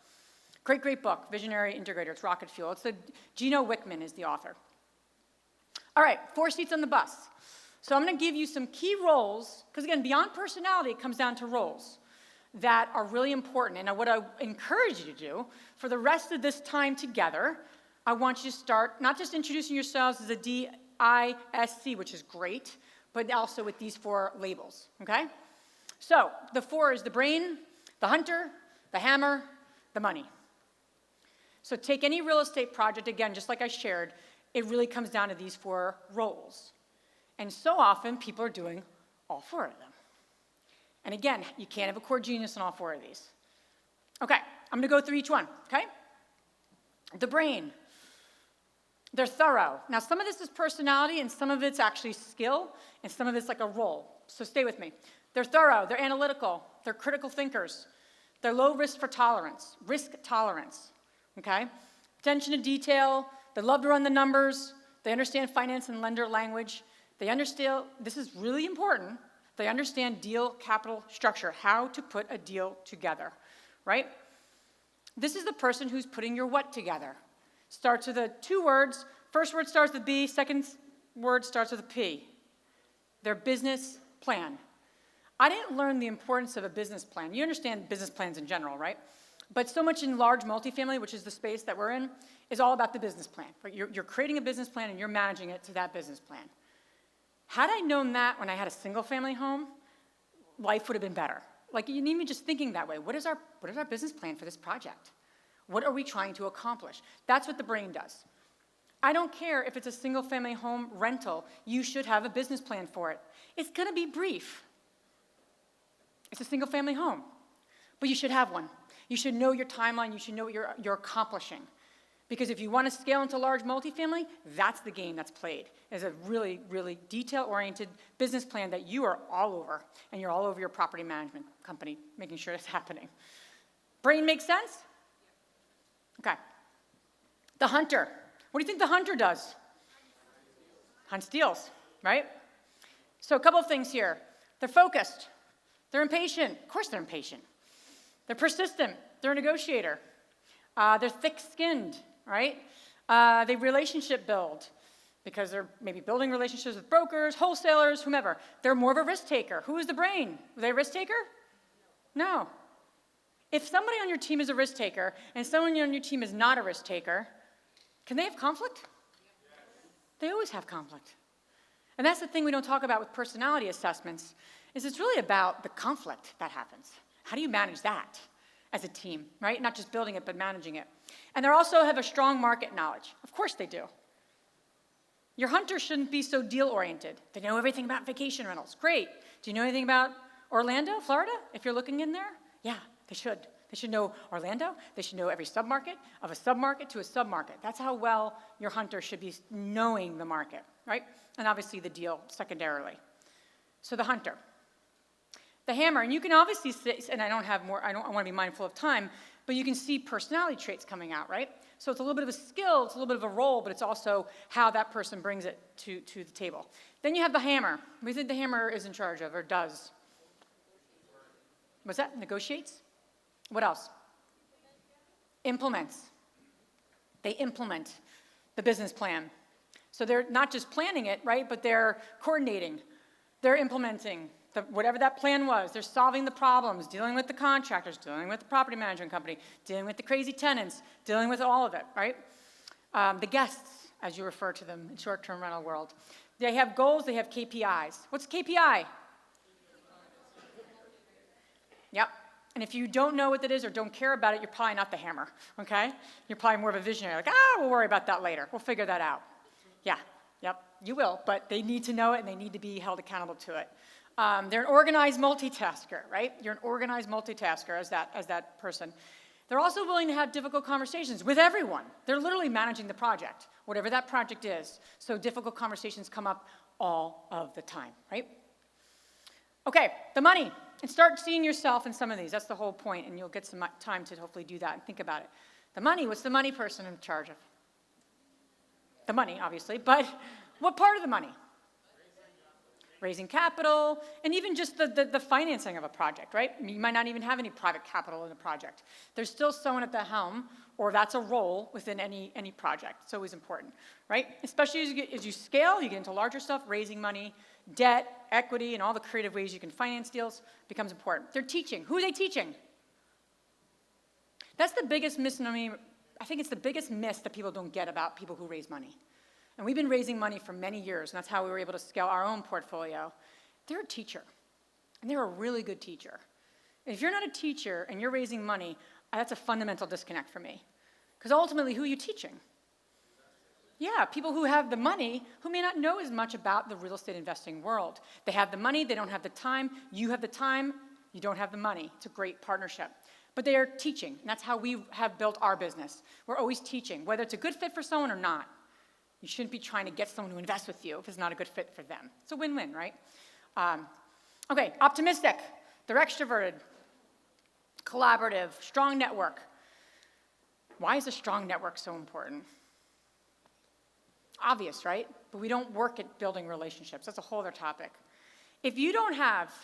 Great book, Visionary Integrator. It's Rocket Fuel. It's Gino Wickman is the author. All right, 4 seats on the bus. So I'm going to give you some key roles, because again, beyond personality, it comes down to roles that are really important. And what I encourage you to do for the rest of this time together, I want you to start not just introducing yourselves as a DISC, which is great, but also with these 4 labels, okay? So the 4 is the brain, the hunter, the hammer, the money. So take any real estate project, again, just like I shared, it really comes down to these 4 roles. And so often, people are doing all 4 of them. And again, you can't have a core genius in all 4 of these. Okay, I'm going to go through each one, okay? The brain. They're thorough. Now, some of this is personality, and some of it's actually skill, and some of it's like a role. So stay with me. They're thorough. They're analytical. They're critical thinkers. They're low risk tolerance, okay? Attention to detail. They love to run the numbers. They understand finance and lender language. They understand, this is really important, they understand deal capital structure, how to put a deal together, right? This is the person who's putting your what together. Starts with 2 words. First word starts with B, second word starts with a P. Their business plan. I didn't learn the importance of a business plan. You understand business plans in general, right? But so much in large multifamily, which is the space that we're in, is all about the business plan. Right? You're creating a business plan and you're managing it to that business plan. Had I known that when I had a single-family home, life would have been better. Like, you need me just thinking that way. What is our business plan for this project? What are we trying to accomplish? That's what the brain does. I don't care if it's a single-family home rental. You should have a business plan for it. It's going to be brief. It's a single-family home. But you should have one. You should know your timeline. You should know what you're accomplishing. Because if you want to scale into large multifamily, that's the game that's played, is a really, really detail-oriented business plan that you are all over, and you're all over your property management company, making sure it's happening. Brain makes sense? Okay. The hunter. What do you think the hunter does? Hunts deals, right? So a couple of things here. They're focused. They're impatient. Of course they're impatient. They're persistent. They're a negotiator. They're thick-skinned, right? They relationship build because they're maybe building relationships with brokers, wholesalers, whomever. They're more of a risk taker. Who is the brain? Are they a risk taker? No. If somebody on your team is a risk taker and someone on your team is not a risk taker, can they have conflict? They always have conflict. And that's the thing we don't talk about with personality assessments, is it's really about the conflict that happens. How do you manage that as a team, right? Not just building it, but managing it. And they also have a strong market knowledge. Of course they do. Your hunter shouldn't be so deal-oriented. They know everything about vacation rentals. Great. Do you know anything about Orlando, Florida, if you're looking in there? Yeah, they should. They should know Orlando. They should know every submarket, of a submarket to a submarket. That's how well your hunter should be knowing the market, right? And obviously the deal secondarily. So the hunter. The hammer, and you can obviously see, and I want to be mindful of time, but you can see personality traits coming out, right? So it's a little bit of a skill, it's a little bit of a role, but it's also how that person brings it to the table. Then you have the hammer. What do you think the hammer is in charge of, or does? What's that? Negotiates? What else? Implements. They implement the business plan. So they're not just planning it, right, but they're coordinating. They're implementing whatever that plan was. They're solving the problems, dealing with the contractors, dealing with the property management company, dealing with the crazy tenants, dealing with all of it, right? The guests, as you refer to them in short-term rental world. They have goals, they have KPIs. What's KPI? Yep. And if you don't know what that is or don't care about it, you're probably not the hammer, okay? You're probably more of a visionary, like, we'll worry about that later. We'll figure that out. Yeah, yep, you will, but they need to know it and they need to be held accountable to it. They're an organized multitasker, right? You're an organized multitasker as that person. They're also willing to have difficult conversations with everyone. They're literally managing the project, whatever that project is. So difficult conversations come up all of the time, right? Okay, the money. And start seeing yourself in some of these. That's the whole point, and you'll get some time to hopefully do that and think about it. The money, what's the money person in charge of? The money, obviously, but what part of the money? Raising capital, and even just the financing of a project, right? You might not even have any private capital in the project. There's still someone at the helm, or that's a role within any project. It's always important, right? Especially as you scale, you get into larger stuff, raising money, debt, equity, and all the creative ways you can finance deals becomes important. They're teaching. Who are they teaching? That's the biggest misnomer. I think it's the biggest myth that people don't get about people who raise money. And we've been raising money for many years, and that's how we were able to scale our own portfolio. They're a teacher, and they're a really good teacher. And if you're not a teacher and you're raising money, that's a fundamental disconnect for me. Because ultimately, who are you teaching? Yeah, people who have the money who may not know as much about the real estate investing world. They have the money, they don't have the time. You have the time, you don't have the money. It's a great partnership. But they are teaching, and that's how we have built our business. We're always teaching, whether it's a good fit for someone or not. You shouldn't be trying to get someone to invest with you if it's not a good fit for them. It's a win-win, right? Okay, optimistic. They're extroverted, collaborative, strong network. Why is a strong network so important? Obvious, right? But we don't work at building relationships. That's a whole other topic. If you don't have,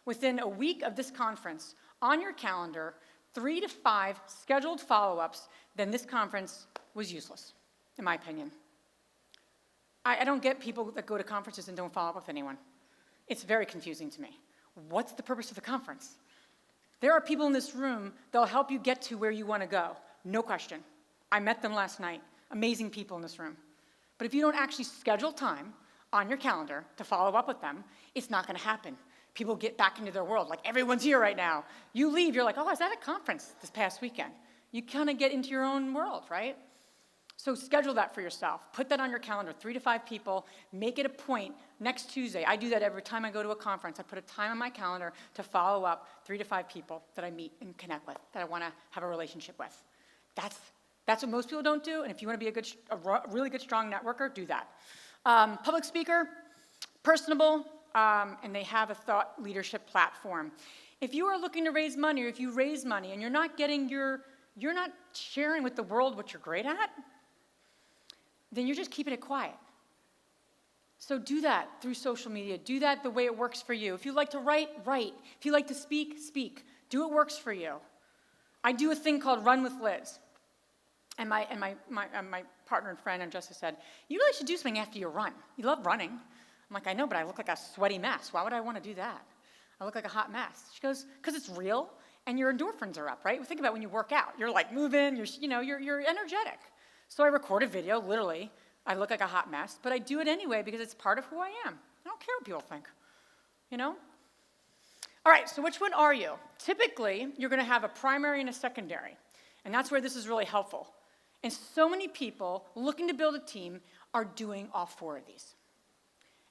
within a week of this conference, on your calendar, 3 to 5 scheduled follow-ups, then this conference was useless, in my opinion. I don't get people that go to conferences and don't follow up with anyone. It's very confusing to me. What's the purpose of the conference? There are people in this room that'll help you get to where you want to go. No question. I met them last night. Amazing people in this room. But if you don't actually schedule time on your calendar to follow up with them, it's not going to happen. People get back into their world, like everyone's here right now. You leave, you're like, oh, I was at a conference this past weekend. You kind of get into your own world, right? So schedule that for yourself. Put that on your calendar, 3 to 5 people. Make it a point. Next Tuesday, I do that every time I go to a conference. I put a time on my calendar to follow up 3 to 5 people that I meet and connect with, that I want to have a relationship with. That's what most people don't do, and if you want to be a really good, strong networker, do that. Public speaker, personable, and they have a thought leadership platform. If you are looking to raise money, or if you raise money and you're not sharing with the world what you're great at, then you're just keeping it quiet. So do that through social media. Do that the way it works for you. If you like to write, write. If you like to speak, speak. Do what works for you. I do a thing called Run with Liz. And my partner and friend, Jessica, said, you really should do something after you run. You love running. I'm like, I know, but I look like a sweaty mess. Why would I want to do that? I look like a hot mess. She goes, because it's real, and your endorphins are up, right? Think about when you work out. You're like moving, you're energetic. So I record a video, literally. I look like a hot mess, but I do it anyway because it's part of who I am. I don't care what people think, All right, so which one are you? Typically, you're going to have a primary and a secondary, and that's where this is really helpful. And so many people looking to build a team are doing all 4 of these.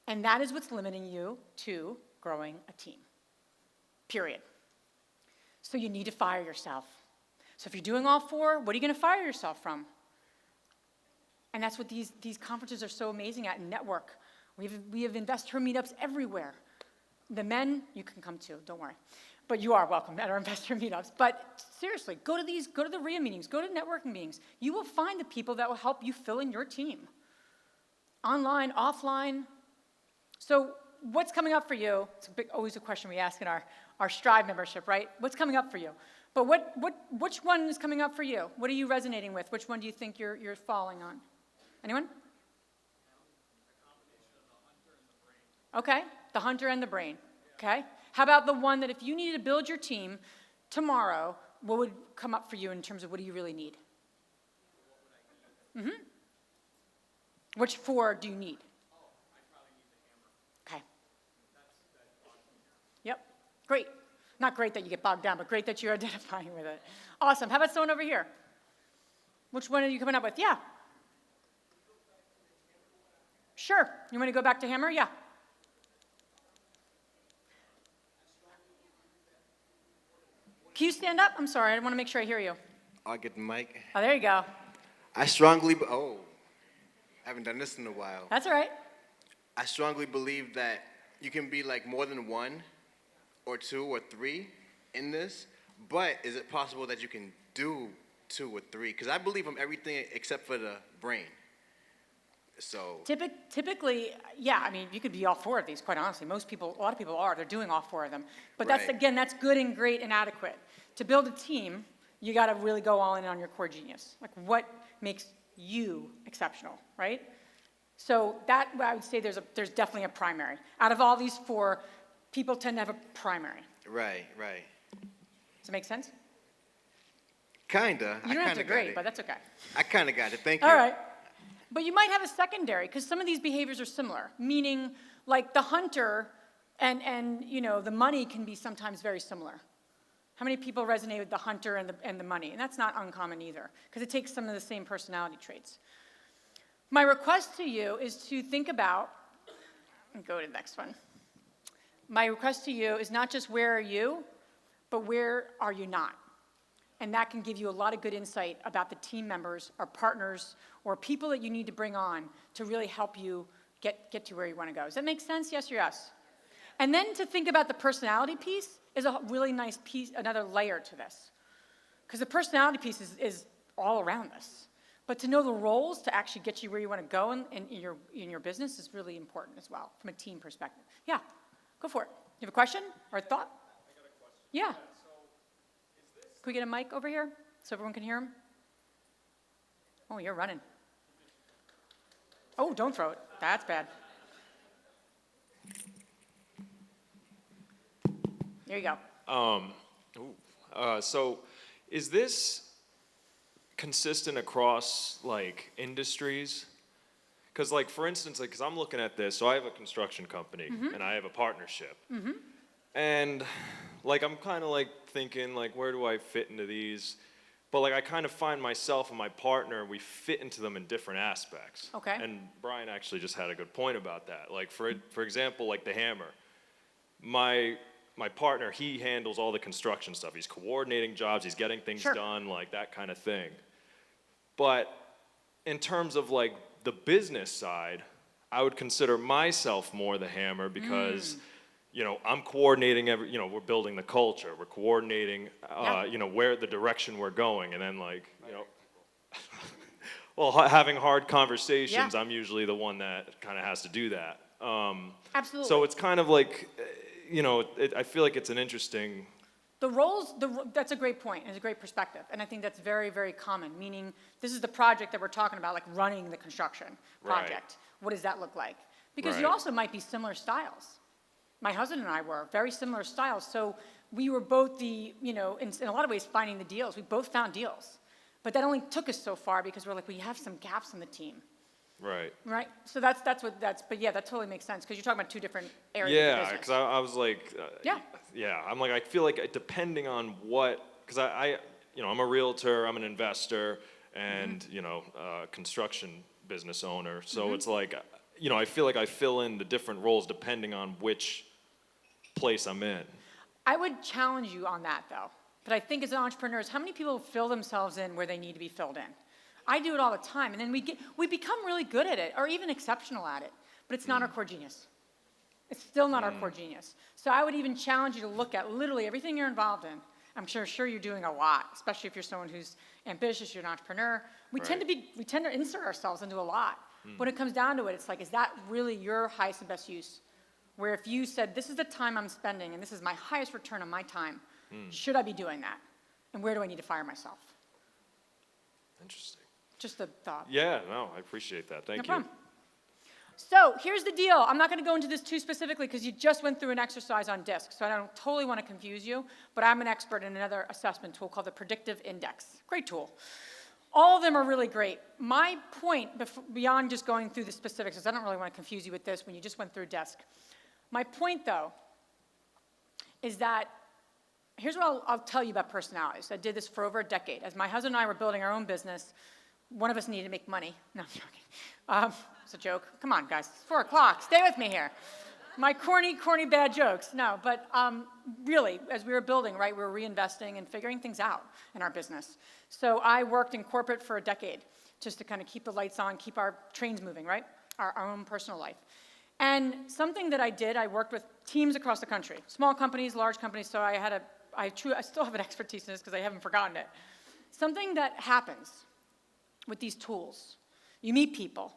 And that is what's limiting you to growing a team, period. So you need to fire yourself. So if you're doing all 4, what are you going to fire yourself from? And that's what these conferences are so amazing at, network. We have investor meetups everywhere. The men, you can come too, don't worry. But you are welcome at our investor meetups. But seriously, go to the RIA meetings, go to networking meetings. You will find the people that will help you fill in your team. Online, offline. So what's coming up for you? It's always a question we ask in our Strive membership, right? What's coming up for you? But which one is coming up for you? What are you resonating with? Which one do you think you're falling on? Anyone? Okay, the hunter and the brain. Okay. How about the one that if you needed to build your team tomorrow, what would come up for you in terms of what do you really need? Mm-hmm. Which 4 do you need? Okay. Yep. Great. Not great that you get bogged down, but great that you're identifying with it. Awesome. How about someone over here? Which one are you coming up with? Yeah. Sure. You want to go back to hammer? Yeah. Can you stand up? I'm sorry. I want to make sure I hear you. I'll get the mic. Oh, there you go. I haven't done this in a while. That's all right. I strongly believe that you can be like more than 1 or 2 or 3 in this, but is it possible that you can do 2 or 3? Because I believe I'm everything except for the brain. So typically, yeah, I mean, you could be all 4 of these, quite honestly. A lot of people are. They're doing all 4 of them. But right. That's good and great and adequate. To build a team, you got to really go all in on your core genius. Like, what makes you exceptional, right? So that, I would say there's definitely a primary. Out of all these 4, people tend to have a primary. Right. Does it make sense? Kinda. You don't have to agree, but that's okay. I kind of got it. Thank you. All right. But you might have a secondary, because some of these behaviors are similar, meaning like the hunter and the money can be sometimes very similar. How many people resonate with the hunter and the money? And that's not uncommon either, because it takes some of the same personality traits. My request to you is to think about, and go to the next one. My request to you is not just where are you, but where are you not? And that can give you a lot of good insight about the team members or partners or people that you need to bring on to really help you get to where you want to go. Does that make sense? Yes or yes? And then to think about the personality piece is a really nice piece, another layer to this. Because the personality piece is all around this. But to know the roles to actually get you where you want to go in your business is really important as well from a team perspective. Yeah, go for it. You have a question or a thought? I got a question. Yeah. So is this... Can we get a mic over here so everyone can hear him? Oh, you're running. Oh, don't throw it. That's bad. There you go. So is this consistent across like industries? Because like for instance, like, because I'm looking at this, so I have a construction company and I have a partnership. And like I'm kind of like thinking like, where do I fit into these? But like I kind of find myself and my partner, we fit into them in different aspects. Okay. And Brian actually just had a good point about that. Like for example, like the hammer. My partner, he handles all the construction stuff. He's coordinating jobs, he's getting things done, like that kind of thing. But in terms of like the business side, I would consider myself more the hammer because I'm coordinating we're building the culture, we're coordinating, where the direction we're going, and then like, well, having hard conversations, I'm usually the one that kind of has to do that. Absolutely. So it's kind of like, I feel like it's an interesting The roles, that's a great point, and it's a great perspective, and I think that's very, very common, meaning this is the project that we're talking about, like running the construction project. Right. What does that look like? Because you Right. also might be similar styles. My husband and I were very similar styles, so we were both the, in a lot of ways, finding the deals. We both found deals. But that only took us so far because we're like, we have some gaps in the team. Right. Right? So but yeah, that totally makes sense because you're talking about two different areas of the Yeah, business. because I was like, Yeah. yeah, I'm like, I feel like depending on what, because I'm a realtor, I'm an investor, and, construction business owner. So it's like, I feel like I fill in the different roles depending on which place I'm in. I would challenge you on that, though. But I think as entrepreneurs, how many people fill themselves in where they need to be filled in? I do it all the time, and then we become really good at it, or even exceptional at it, but it's not our core genius. It's still not our core genius. So I would even challenge you to look at literally everything you're involved in. I'm sure you're doing a lot, especially if you're someone who's ambitious, you're an entrepreneur. We tend to insert ourselves into a lot. When it comes down to it, it's like, is that really your highest and best use? Where if you said, this is the time I'm spending, and this is my highest return on my time, should I be doing that? And where do I need to fire myself? Interesting. Just a thought. Yeah, no, I appreciate that. Thank No you. problem. So here's the deal. I'm not going to go into this too specifically because you just went through an exercise on DISC, so I don't totally want to confuse you, but I'm an expert in another assessment tool called the Predictive Index. Great tool. All of them are really great. My point, beyond just going through the specifics, is I don't really want to confuse you with this when you just went through DISC. My point, though, is that here's what I'll tell you about personalities. I did this for over a decade. As my husband and I were building our own business, one of us needed to make money. No, I'm joking. It's a joke. Come on, guys. It's 4 o'clock. Stay with me here. My corny, bad jokes. No, but really, as we were building, right, we were reinvesting and figuring things out in our business. So I worked in corporate for a decade just to kind of keep the lights on, keep our trains moving, right, our own personal life. And something that I did, I worked with teams across the country, small companies, large companies, so I still have an expertise in this because I haven't forgotten it. Something that happens with these tools, you meet people.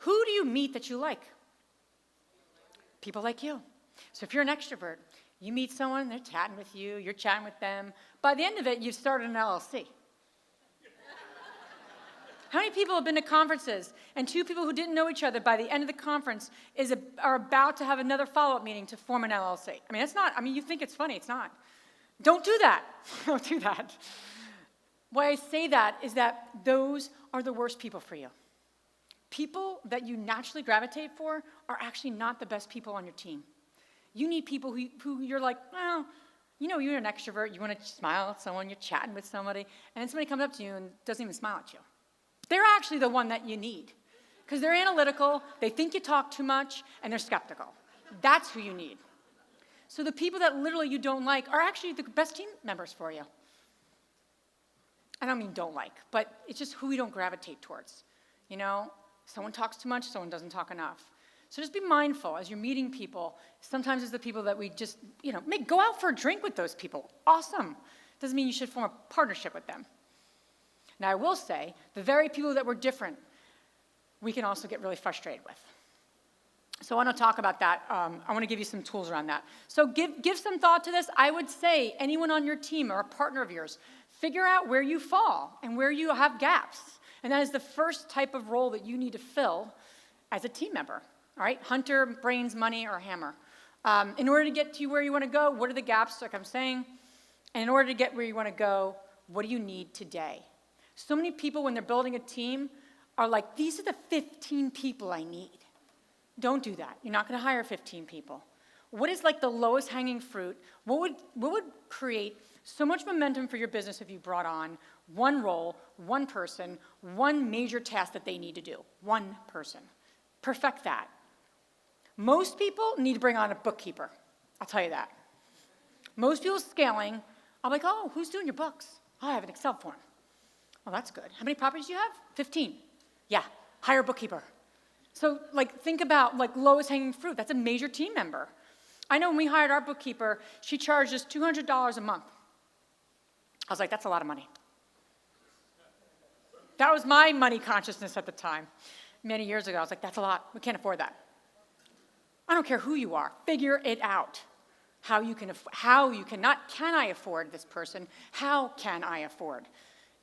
Who do you meet that you like? People like you. So if you're an extrovert, you meet someone, they're chatting with you, you're chatting with them. By the end of it, you've started an LLC. How many people have been to conferences and two people who didn't know each other by the end of the conference are about to have another follow-up meeting to form an LLC? You think it's funny, it's not. Don't do that. Don't do that. Why I say that is that those are the worst people for you. People that you naturally gravitate for are actually not the best people on your team. You need people who you're like, well, you're an extrovert, you want to smile at someone, you're chatting with somebody, and then somebody comes up to you and doesn't even smile at you. They're actually the one that you need because they're analytical, they think you talk too much, and they're skeptical. That's who you need. So the people that literally you don't like are actually the best team members for you. I don't mean don't like, but it's just who we don't gravitate towards. Someone talks too much, someone doesn't talk enough. So just be mindful as you're meeting people. Sometimes it's the people that we just, go out for a drink with those people. Awesome. Doesn't mean you should form a partnership with them. Now, I will say, the very people that were different, we can also get really frustrated with. So I want to talk about that. I want to give you some tools around that. So give some thought to this. I would say anyone on your team or a partner of yours, figure out where you fall and where you have gaps. And that is the first type of role that you need to fill as a team member. All right? Hunter, brains, money, or hammer. In order to get to where you want to go, what are the gaps, like I'm saying? And in order to get where you want to go, what do you need today? So many people, when they're building a team, are like, these are the 15 people I need. Don't do that. You're not going to hire 15 people. What is like the lowest hanging fruit? What would create so much momentum for your business if you brought on one role, one person, one major task that they need to do? One person. Perfect that. Most people need to bring on a bookkeeper. I'll tell you that. Most people scaling, I'm like, oh, who's doing your books? Oh, I have an Excel form. Oh, that's good. How many properties do you have? 15. Yeah, hire a bookkeeper. So think about lowest hanging fruit. That's a major team member. I know when we hired our bookkeeper, she charged us $200 a month. I was like, that's a lot of money. That was my money consciousness at the time. Many years ago, I was like, that's a lot. We can't afford that. I don't care who you are. Figure it out. how you can not can I afford this person, how can I afford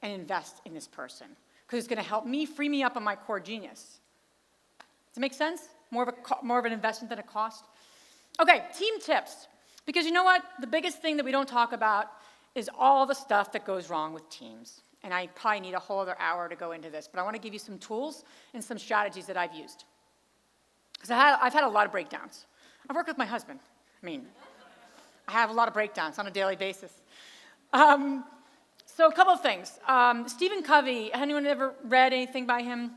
and invest in this person? Because it's going to help me free me up on my core genius. Does it make sense? More of an investment than a cost? Okay, team tips. Because you know what? The biggest thing that we don't talk about is all the stuff that goes wrong with teams. And I probably need a whole other hour to go into this, but I want to give you some tools and some strategies that I've used. Because I've had a lot of breakdowns. I've worked with my husband. I mean, I have a lot of breakdowns on a daily basis. So a couple of things. Stephen Covey, anyone ever read anything by him?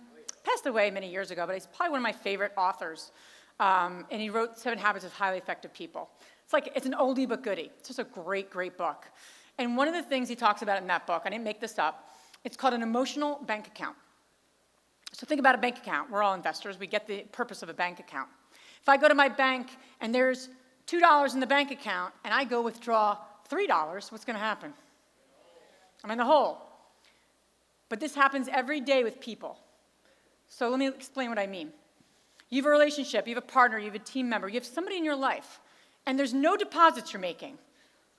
Passed away many years ago, but he's probably one of my favorite authors. And he wrote 7 Habits of Highly Effective People. It's an oldie but goodie. It's just a great, great book. And one of the things he talks about in that book, I didn't make this up, it's called an emotional bank account. So think about a bank account. We're all investors. We get the purpose of a bank account. If I go to my bank and there's $2 in the bank account and I go withdraw $3, what's going to happen? I'm in the hole. But this happens every day with people. So let me explain what I mean. You have a relationship, you have a partner, you have a team member, you have somebody in your life, and there's no deposits you're making.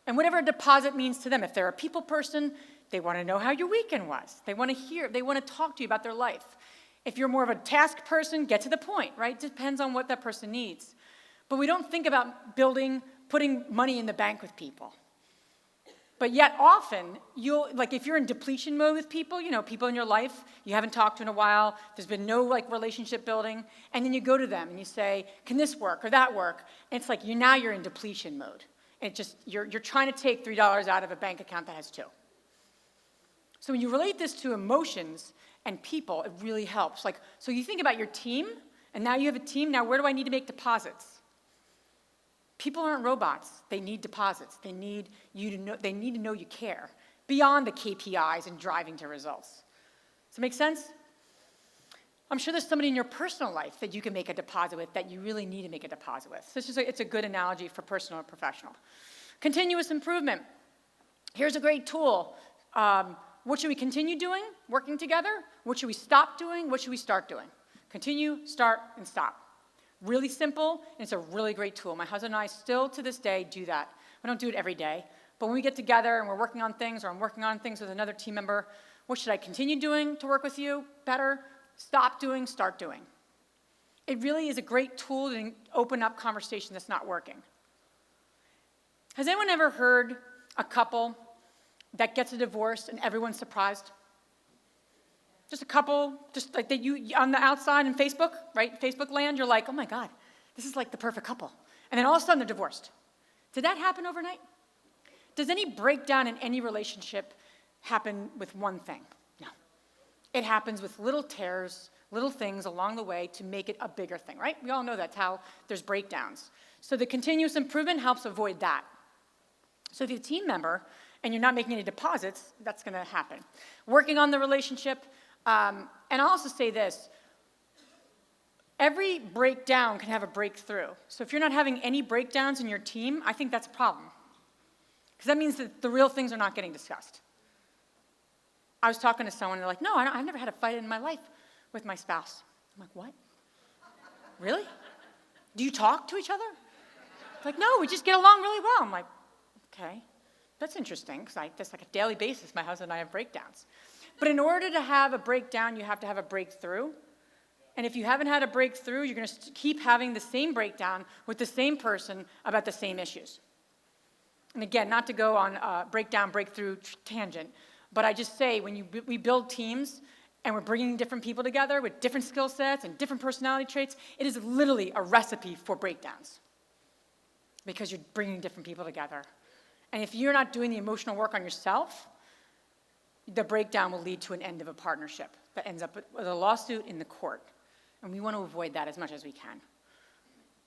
And whatever a deposit means to them, if they're a people person, they want to know how your weekend was. They want to talk to you about their life. If you're more of a task person, get to the point, right? It depends on what that person needs. But we don't think about putting money in the bank with people. But yet often, if you're in depletion mode with people, people in your life you haven't talked to in a while, there's been no relationship building, and then you go to them and you say, can this work or that work? And it's now you're in depletion mode. And you're trying to take $3 out of a bank account that has 2. So when you relate this to emotions and people, it really helps. So you think about your team, and now you have a team, now where do I need to make deposits? People aren't robots. They need deposits. They need to know you care beyond the KPIs and driving to results. Does it make sense? I'm sure there's somebody in your personal life that you can make a deposit with that you really need to make a deposit with. So it's a good analogy for personal and professional. Continuous improvement. Here's a great tool. What should we continue doing? Working together? What should we stop doing? What should we start doing? Continue, start, and stop. Really simple, and it's a really great tool. My husband and I still, to this day, do that. We don't do it every day, but when we get together and we're working on things, or I'm working on things with another team member, what should I continue doing to work with you better? Stop doing, start doing. It really is a great tool to open up conversation that's not working. Has anyone ever heard a couple that gets a divorce and everyone's surprised? Just a couple, just like that you on the outside in Facebook, right? Facebook land, you're like, oh my God, this is like the perfect couple. And then all of a sudden they're divorced. Did that happen overnight? Does any breakdown in any relationship happen with one thing? No. It happens with little tears, little things along the way to make it a bigger thing, right? We all know that's how there's breakdowns. So the continuous improvement helps avoid that. So if you're a team member and you're not making any deposits, that's going to happen. Working on the relationship. And I'll also say this, every breakdown can have a breakthrough. So if you're not having any breakdowns in your team, I think that's a problem. Because that means that the real things are not getting discussed. I was talking to someone, and they're like, no, I've never had a fight in my life with my spouse. I'm like, what? Really? Do you talk to each other? Like, no, we just get along really well. I'm like, okay, that's interesting, because that's like a daily basis, my husband and I have breakdowns. But in order to have a breakdown, you have to have a breakthrough. And if you haven't had a breakthrough, you're going to keep having the same breakdown with the same person about the same issues. And again, not to go on a breakdown, breakthrough tangent, but I just say when we build teams and we're bringing different people together with different skill sets and different personality traits, it is literally a recipe for breakdowns because you're bringing different people together. And if you're not doing the emotional work on yourself, the breakdown will lead to an end of a partnership that ends up with a lawsuit in the court. And we want to avoid that as much as we can,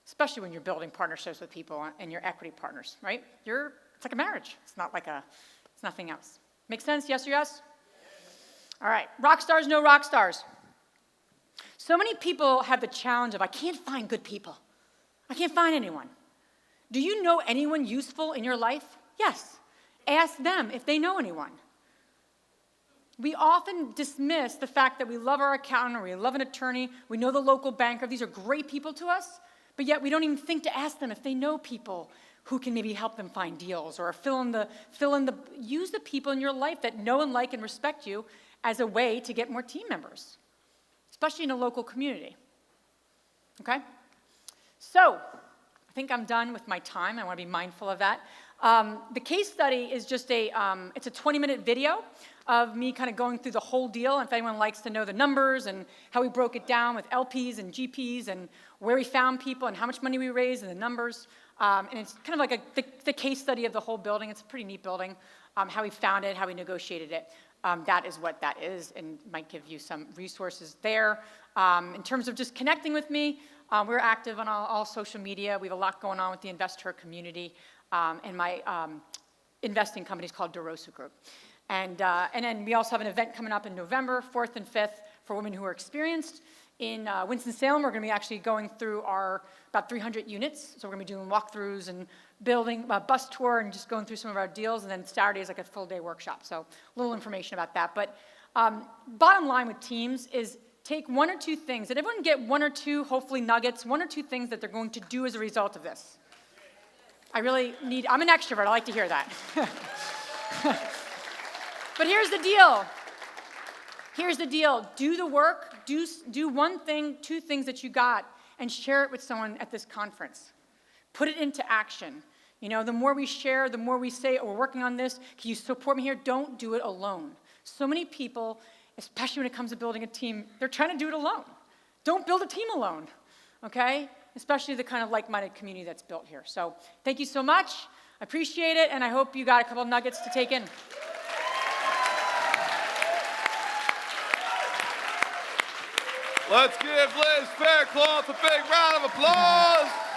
especially when you're building partnerships with people and your equity partners, right? It's like a marriage. It's nothing else. Make sense? Yes or yes? All right. Rock stars, no rock stars. So many people have the challenge of, I can't find good people. I can't find anyone. Do you know anyone useful in your life? Yes. Ask them if they know anyone. We often dismiss the fact that we love our accountant or we love an attorney, we know the local banker, these are great people to us, but yet we don't even think to ask them if they know people who can maybe help them find deals, or use the people in your life that know and like and respect you as a way to get more team members, especially in a local community. Okay? So, I think I'm done with my time. I want to be mindful of that. The case study is just it's a 20-minute video of me kind of going through the whole deal. And if anyone likes to know the numbers and how we broke it down with LPs and GPs and where we found people and how much money we raised and the numbers. And it's kind of like the case study of the whole building. It's a pretty neat building. How we found it, how we negotiated it. That is what that is, and might give you some resources there. In terms of just connecting with me, we're active on all social media. We have a lot going on with the investor community, and my investing company is called DeRosa Group. And then we also have an event coming up in November, 4th and 5th, for women who are experienced. In Winston-Salem, we're going to be actually going through our about 300 units. So we're going to be doing walkthroughs and building a bus tour and just going through some of our deals. And then Saturday is like a full-day workshop. So a little information about that. But bottom line with teams is take one or two things. Did everyone get one or two, hopefully, nuggets, one or two things that they're going to do as a result of this? I'm an extrovert. I like to hear that. But here's the deal. Here's the deal. Do the work. Do one thing, two things that you got, and share it with someone at this conference. Put it into action. You know, the more we share, the more we say, oh, we're working on this. Can you support me here? Don't do it alone. So many people, especially when it comes to building a team, they're trying to do it alone. Don't build a team alone, okay? Especially the kind of like-minded community that's built here. So thank you so much. I appreciate it, and I hope you got a couple nuggets to take in. Let's give Liz Faircloth a big round of applause.